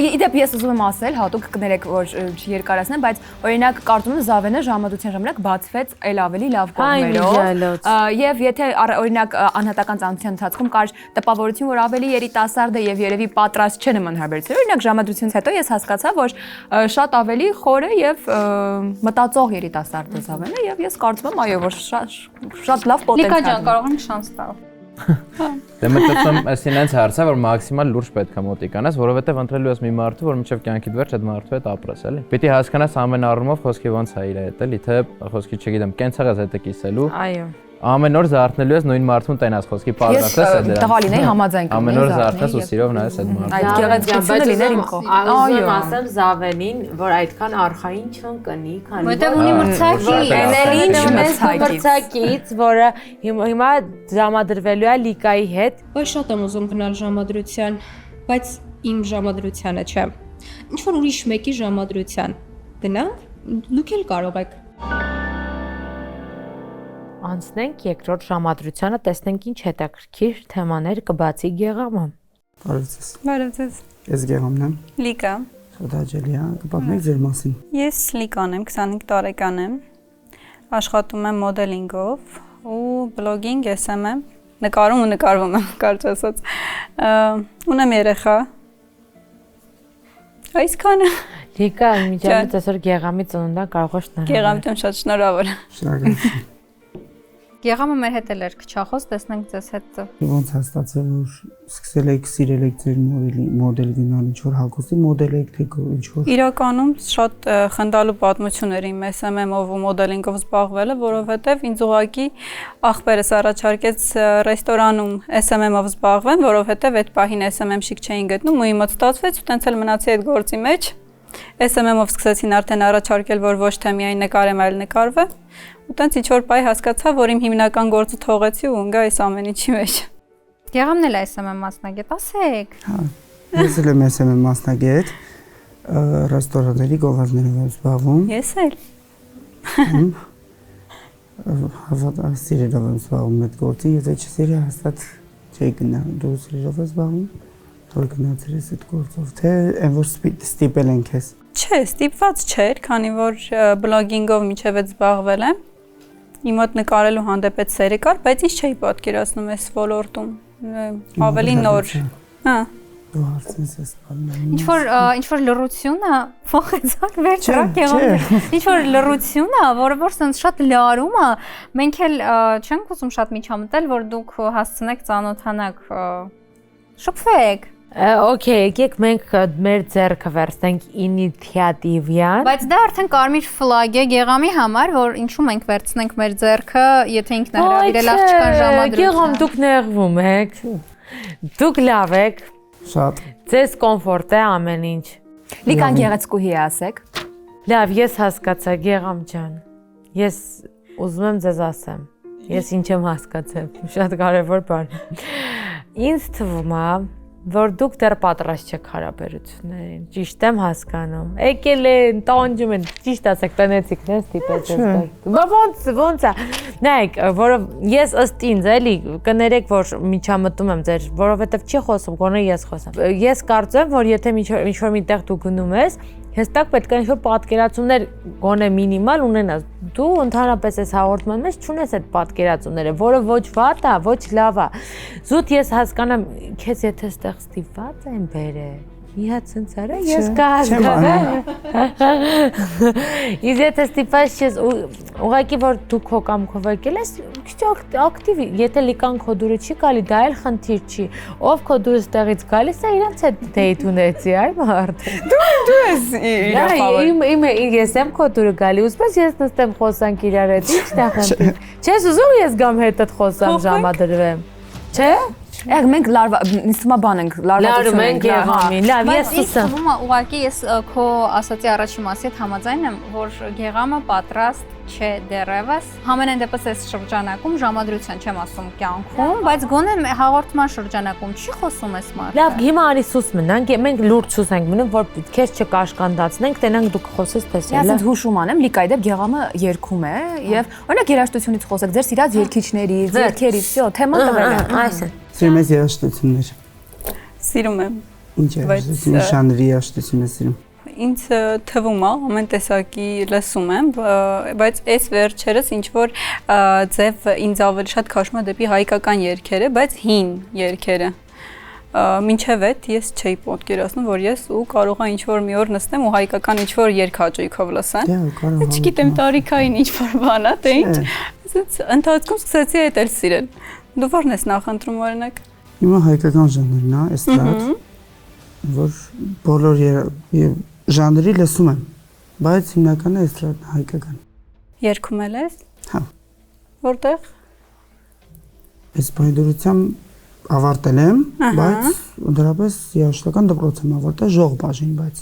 Իդեպ ես ուզում եմ ասել, հատուկ կներեք որ երկարացնեմ, բայց օրինակ կարծում եմ Զավենը ժամադրության ժամանակ բացվեց այլ ավելի լավ կողմերով։ Եվ եթե օրինակ անհատական ծանոթության ընթացքում կար տպավորություն, որ ավելի երիտասարդ է եւ երևի պատրաստ չէ նման հարաբերություն, օրինակ ժամադրությունից հետո ես հասկացա, որ շատ ավելի խոր է եւ մտածող երիտասարդ է Զավենը եւ ես կարծում եմ այո, որ շատ լավ պոտենցիալ։ Լիկա ջան, կարող ենք շանս տալ։ Դե մտածում եմ այսին այնց հարցը որ մաքսիմալ լուրջ պետք է մոտիկանաս, որովհետև ընտրելու ես մի մարդու, որ մինչև կյանքիդ վերջ այդ մարդու հետ ապրես, էլի։ Պիտի հասկանաս ամեն առումով խոսքի ոնց է իր հետ, էլի, թե խոսքի չգիտեմ, կենցաղ ես հետը կիսելու։ Այո։ Ամեն օր զարթնելու ես նույն մարդուն տենաս խոսքի պատրաստես է դրա։ Տղա լինեի համաձայն կլինեի։ Ամեն օր զարթնես ու սիրով նայես այդ մարդուն։ Այդ գեղեցկությունը լիներ իմ կողմ։ Այո, ասեմ Զավենին, որ այդքան արխային չընկնի, քանի Որտեղ ունի մրցակից, որը հիմա ժամադրվելու է Լիկայի հետ։ Բայց շատ եմ ուզում գնալ ժամադրության, բայց իմ ժամադրությանը չէ։ Ինչ որ ուրիշ մեկի ժամադրության։ Գնանք, դուք էլ կարող եք։ Անցնենք երկրորդ ժամադրությանը, տեսնենք ինչ հետաքրքիր թեմաներ կբացի Գեղամը։ Բարև ձեզ։ Բարև ձեզ։ Ես Գեղամն եմ։ Լիկա։ Շատ հաճելի է, կպատմեք ձեր մասին։ Ես Լիկան եմ, 25 տարեկան եմ։ Աշխատում եմ մոդելինգով ու բլոգինգ եմ, նկարում ու նկարվում եմ, կարճ ասած։ Ունեմ երեխա։ Այսքանը։ Լիկա, միջավայր այսօր Գեղամի ծնունդան կարող ես շնորհավորել։ Գեղամ ջան, շատ շնորհավոր եմ։ Շնորհակալ։ Գեղամը մեր հետ էլ էր քչախոս, տեսնենք ձեզ հետ։ Ոնց է ստացել որ սկսել եք սիրել եք ձեր մոդել գնալ, ինչ որ հագուստի մոդել եք թե ինչ որ։ Իրականում շատ խնդալու պատմություն էր իմ SMM-ով ու մոդելինգով զբաղվելը, որովհետև ինձ ուղղակի աղբերս առաջարկեց ռեստորանում SMM-ով զբաղվեմ, որովհետև այդ պահին SMM-շիկ չէին գտնում ու իմը ստացվեց ու տենց էլ մնացի այդ գործի մեջ։ SMM-ով սկսեցին արդեն առաջարկել, որ ոչ թե միայն նկարեմ, այլ նկարվեմ։ Ու տենց ինչ-որ պահի հասկացա, որ իմ հիմնական գործը թողեցի ու ընկա այս ամեն ինչի մեջ։ Գեղամն էլ SMM մասնագետ, ասեք։ Հա։ Ես էլ եմ SMM մասնագետ, ռեստորանների գովազդներով եմ զբաղվում։ Ես էլ։ Հավատ սիրելով եմ զբաղվում այդ գործին, եթե չսիրի հաստատ չի գնա։ Դու սիրով ես զբաղվում։ Որ գնացել ես այդ գործով, թե այն որ ստիպել են քեզ։ Չէ, ստիպված չէր, քանի որ բլոգինգով միջև այդ զբաղվել եմ։ Իմ մոտ նկարելու հանդեպ այդ սերը կար, բայց ինչ չէի պատկերացնում այս ոլորտում։ Ավելի նոր։ Հա։ Դու հարցնես ես բանը։ Ինչ որ լռությունը փոխեցակ վերջ Գեղամը։ Ինչ որ լռությունը, որը որ sense շատ լարում է, մենք էլ չենք ուզում շատ միջամտել, որ դուք հասցնեք ծանոթանաք շփվեք։ Okay, եկեք մենք մեր ձեռքը վերցնենք ինիցիատիվյան։ Բայց դա արդեն կարմիր ֆլագ է Գեղամի համար, որ ինչու մենք վերցնենք մեր ձեռքը, եթե ինքն հրավիրել աղջկան ժամադրություն։ Գեղամ, դուք նեղվում եք։ Դուք լավ եք։ Շատ։ Ձեզ կոմֆորտ է ամեն ինչ։ Լիկան գեղեցկուհի է, ասեք։ Լավ, ես հասկացա, Գեղամ ջան։ Ես ուզում եմ ձեզ ասեմ։ Ես ինչ եմ հասկացել, շատ կարևոր բան։ Ինձ թվում է, որ դուք դեռ պատրաստ չեք հարաբերություններին, ճիշտ եմ հասկանում։ Եկել են, տանջում են, ճիշտ ասեք, տնեցիքն են ստիպեց ես։ Բա ոնց է։ Նայեք, որով ես ըստ ինձ էլի կներեք, որ միջամտում եմ ձեր, որովհետև չի խոսում, գոնե ես խոսեմ։ Ես կարծում եմ, որ եթե ինչ-որ միտեղ դու գնում ես, հստակ պետք է ինչ-որ պատկերացումներ գոնե մինիմալ ունենաս։ Դու ընդհանրապես այս հաղորդման մեջ չունես այդ պատկերացումները, որը ոչ վատ է, ոչ լավ է։ Զուտ ես հասկանամ, քեզ եթե ստեղ ստիպված են բերել, Մի հատ ցենց արա, ես կհասկանամ։ Իսկ եթե ստիպած ես ուղղակի որ դու քո կամքով եկել ես, քիչ ակտիվ, եթե լիկան քո դուրը չի գալի, դա էլ խնդիր չի։ Ով քո դուրը ստեղից գալիս է, իրանց հետ դեյթ ունեցի, այ մարդ։ Դու ես Իմ ես եմ քո դուրը գալի, ուզպես ես նստեմ խոսանք իրար հետ, ի՞նչն է խնդիր։ Չես ուզում ես գամ հետդ խոսամ ժամադրվեմ։ Չէ՞։ Եղ մենք նստումա բան ենք, լարվածություն ենք Գեղամին, լավ, ես ասում եմ, ուղղակի ես քո ասացի առաջի մասի հետ համաձայն եմ, որ Գեղամը պատրաստ չէ դեռևս։ Համենայն դեպս այս շրջանակում ժամադրության չեմ ասում կյանքում, բայց գոնե հաղորդման շրջանակում չի խոսում այս մարդը։ Լավ, հիմա արի սուս մնանք, մենք լուրջ սուս ենք մնում, որ քեզ չկաշկանդացնենք, տենանք դուք խոսես տեսել։ Ես ինձ հուշում անեմ, լիկայի դեպ Գեղամը երգում է եւ օրինակ երաժշտությունից խոսեք, ձեր սիրած երգիչներից, երգերից, всё, թեման տվել է։ Այսը։ Սիրում ես երաժշտություններ։ Սիրում եմ։ Ինչ երաժշտություն, ժանրի երաժշտություն ես սիրում։ Ինձ թվում է, ամեն տեսակի լսում եմ, բայց այս վերջերս ինչ որ ձև ինձ ավելի շատ քաշում է դեպի հայկական երգերը, բայց հին երգերը։ Մինչև այդ ես չէի պատկերացնում, որ ես ու կարողա ինչ որ մի օր նստեմ ու հայկական ինչ որ երգ հաճույքով լսեմ։ Չգիտեմ տարիքային ինչ որ բան է, թե ինչ։ Ընթացքում սկսեցի այդ էլ սիրել։ Դու ո՞րն ես նախընտրում օրինակ։ Հիմա հայկական ժանրն է, էստրադ, որ բոլոր ժանրի լսում եմ, բայց հիմնականը էստրադն է, հայկական։ Երգում ես։ Հա։ Որտեղ։ Ես բանջարությամբ ավարտել եմ, բայց ընդհանրապես երաժշտական դպրոց եմ ավարտել ժող բաժին, բայց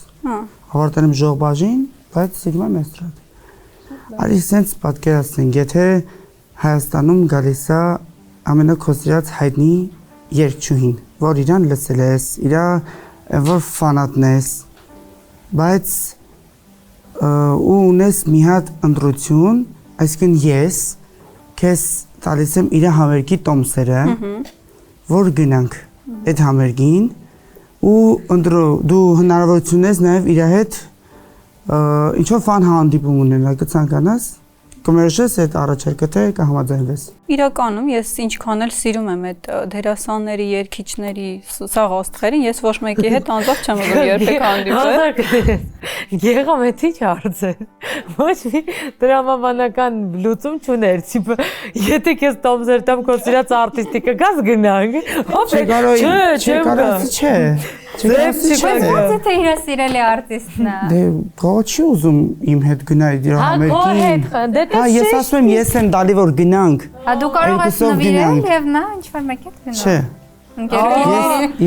ավարտել եմ ժող բաժին, բայց սիրում եմ էստրադ։ Արի սենց պատկերացնենք, եթե Հայաստանում գալիս է ամենակոսիրած հայտնի երգչուհին, որ իրան լսել ես, իրա որ ֆանատն ես, բայց ու ունես մի հատ ընտրություն, այսինքն ես քեզ տալիս եմ իր համերգի տոմսերը, որ գնանք այդ համերգին ու դու հնարավորություն ես նաև իր հետ ինչ որ ֆան հանդիպում ունենալ, կցանկանաս կմերժես այդ առաջարկը թե կհամաձայնվես։ Իրականում ես ինչքան էլ սիրում եմ այդ դերասանների, երգիչների սաղ աստղերին, ես ոչ մեկի հետ անձամբ չեմ ուզում երբեք հանդիպել։ Եղամ էդ ինչ հարց է։ Ոչ մի դրամաբանական լուծում չուներ, տիպը եթե քեզ տոմսեր տամ քո սիրած արտիստի կգաս գնանք։ Չէ։ Ո՞նց է իր սիրելի արտիստն է։ Դե ոչ ուզում իմ հետ գնալ իր համերգին։ Հա, ես ասում եմ, ես եմ դալի որ գնանք։ Հա դու կարող ես նվիրել եւ նա ինչ որ մեկ հետ գնա։ Չէ։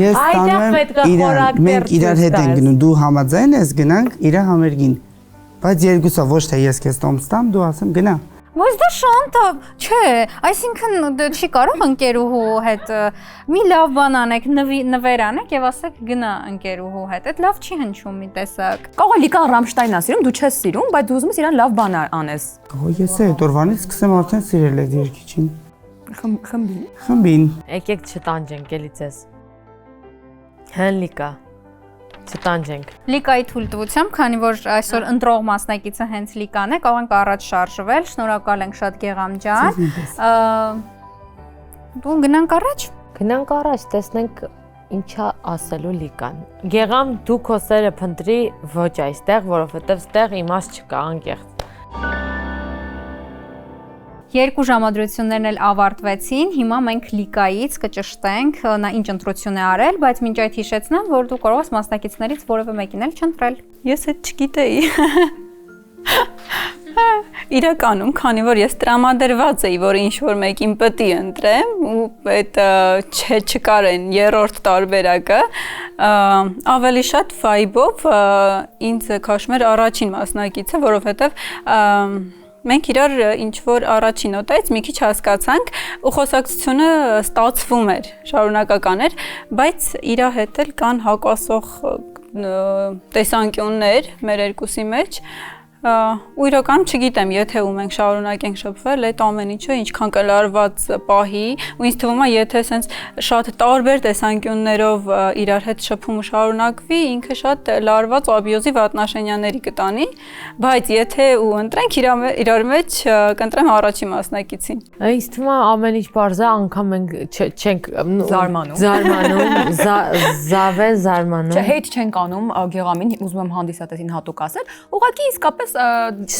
Ես տանում եմ իրան, մենք իրար հետ ենք գնում, դու համաձայն ես գնանք իր համերգին։ Բայց երկուսը ոչ թե ես քեզ տոմս տամ, դու ասեմ գնա։ Բայց դա շանտա, չէ, այսինքն չի կարող ընկերուհու հետ մի լավ բան անեք, նվեր անեք եւ ասեք գնա ընկերուհու հետ։ Այդ լավ չի հնչում մի տեսակ։ Կարող է լիկան Ռամշտայնն ասիրում, դու չես սիրում, բայց դու ուզում ես իրան լավ բան անես։ Ես այդ օրվանից սկսեմ արդեն սիրել այդ երգիչին։ Խմբին։ Եկեք չտանջենք էլի ձեզ։ Հեն լիկա։ Չտանջենք։ Լիկայի թույլտվությամբ, քանի որ այսօր ընտրող մասնակիցը հենց Լիկան է, կարող ենք առաջ շարժվել։ Շնորհակալ ենք շատ Գեղամ ջան։ Դու գնանք առաջ։ Գնանք առաջ, տեսնենք ինչա ասելու Լիկան։ Գեղամ դու քո սերը փնտրի ոչ այստեղ, որովհետև ստեղ իմաստ չկա անկեղծ։ Երկու ժամադրություններն էլ ավարտվեցին, հիմա մենք Լիկայից կճշտենք նա ինչ ընտրություն է արել, բայց մինչ այդ հիշեցնեմ, որ դու կարող ես մասնակիցներից որևէ մեկին էլ չընտրել։ Ես այդ չգիտեի։ Իրականում, քանի որ ես տրամադրված էի, որ ինչ որ մեկին պետք է ընտրեմ ու այդ չկարեն երրորդ տարբերակը, ավելի շատ վայբով ինձ քաշում էր առաջին մասնակիցը, որովհետև մենք իրար ինչ որ առաջին օտայից մի քիչ հասկացանք ու խոսակցությունը ստացվում էր, շարունակական էր, բայց իր հետ էլ կան հակասող տեսանկյուններ մեր երկուսի մեջ, Ու իրականում չգիտեմ, եթե ու մենք շարունակենք շփվել, այդ ամեն ինչը ինչքան կլարված պահի, ու ինձ թվում է, եթե սենց շատ տարբեր տեսանկյուններով իրար հետ շփումը շարունակվի, ինքը շատ լարված ու աբյուզիվ отношенияների կտանի, բայց եթե ու ընտրենք իրար մեջ կընտրեմ առաջի մասնակիցին։ Ինձ թվում է ամեն ինչ բարձ է, անգամ մենք չենք Զարմանում։ Զավեն զարմանում։ Չէ, հետ չենք անում Գեղամին, ուզում եմ հանդիսատեսին հատուկ ասել, ուղղակի իսկապես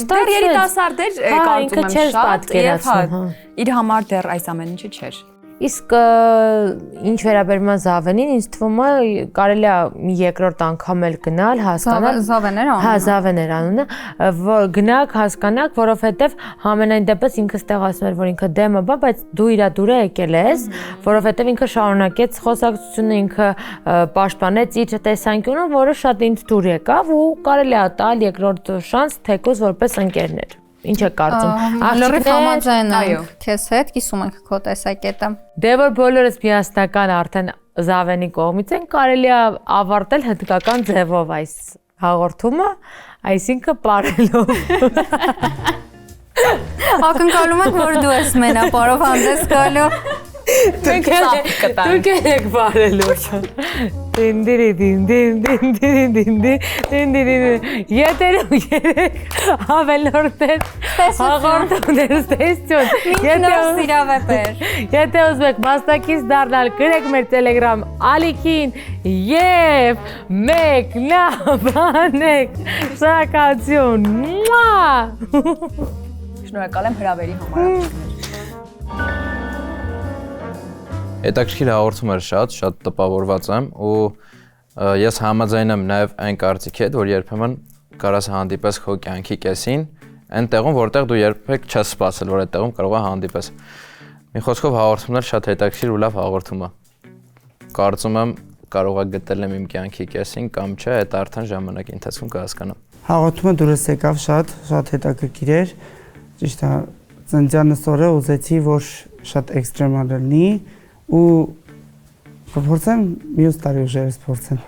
դեռ երիտասարդ էր, կարծում եմ շատ, եւ իր համար դեռ այս ամեն ինչը չէր։ Իսկ ինչ վերաբերում է Զավենին, ինձ թվում է կարելի է մի երկրորդ անգամ էլ գնալ, հասկանալ։ Զավեներ անունը։ Հա, Զավեներ անունը, որ գնաք, հասկանաք, որովհետև համենայն դեպս ինքը ստեղ ասում էր, որ ինքը դեմը բա, բայց դու իրա դուրը եկել ես, որովհետև ինքը շարունակեց խոսակցությունը, ինքը պաշտպանեց իր տեսանկյունը, որը շատ ինձ դուր եկավ ու կարելի է տալ երկրորդ շանս թեկուզ որպես ընկերներ։ Ինչ է կարծում։ Լրիվ համաձայն այո։ եմ քեզ հետ, կիսում ենք քո տեսակետը։ Դե որ բոլորս միասնական արդեն Զավենի կողմից են, կարելի է ավարտել հնդկական ձևով այս հաղորդումը, այսինքն պարելով։ Ակնկալում ենք, որ դու ես մենապարով հանդես գալու։ Դուք եք բարելու։ Ետերում երեք ավելորդներ հաղորդումներ ստեսություն։ Եթե ուզում եք մասնակից դառնալ, գրեք մեր Telegram ալիքին եւ մեկնաբանեք։ Շնորհակալություն։ Շնորհակալ եմ հրավերի համար։ Հետաքրքիր հաղորդում էր շատ տպավորված եմ ու ես համաձայն եմ նաև այն կարծիքի հետ, որ երբեմն կարաս հանդիպես քո կյանքի կեսին, այն տեղում, որտեղ դու երբեք չես սպասել, որ այդ տեղում կարող է հանդիպես։ Մի խոսքով հաղորդումն էր շատ հետաքրքիր ու լավ հաղորդում է։ Կարծում եմ կարող է գտել եմ իմ կյանքի կեսին կամ չէ, այդ արդեն ժամանակի ընթացքում կհասկանամ։ Հաղորդումը դուրս եկավ շատ հետաքրքիր էր։ Ճիշտ է, ծննդյանս օրը ուզեցի, որ շատ էքստրեմալ լինի ու կփորձեմ մյուս տարի ուժերս փորձեմ։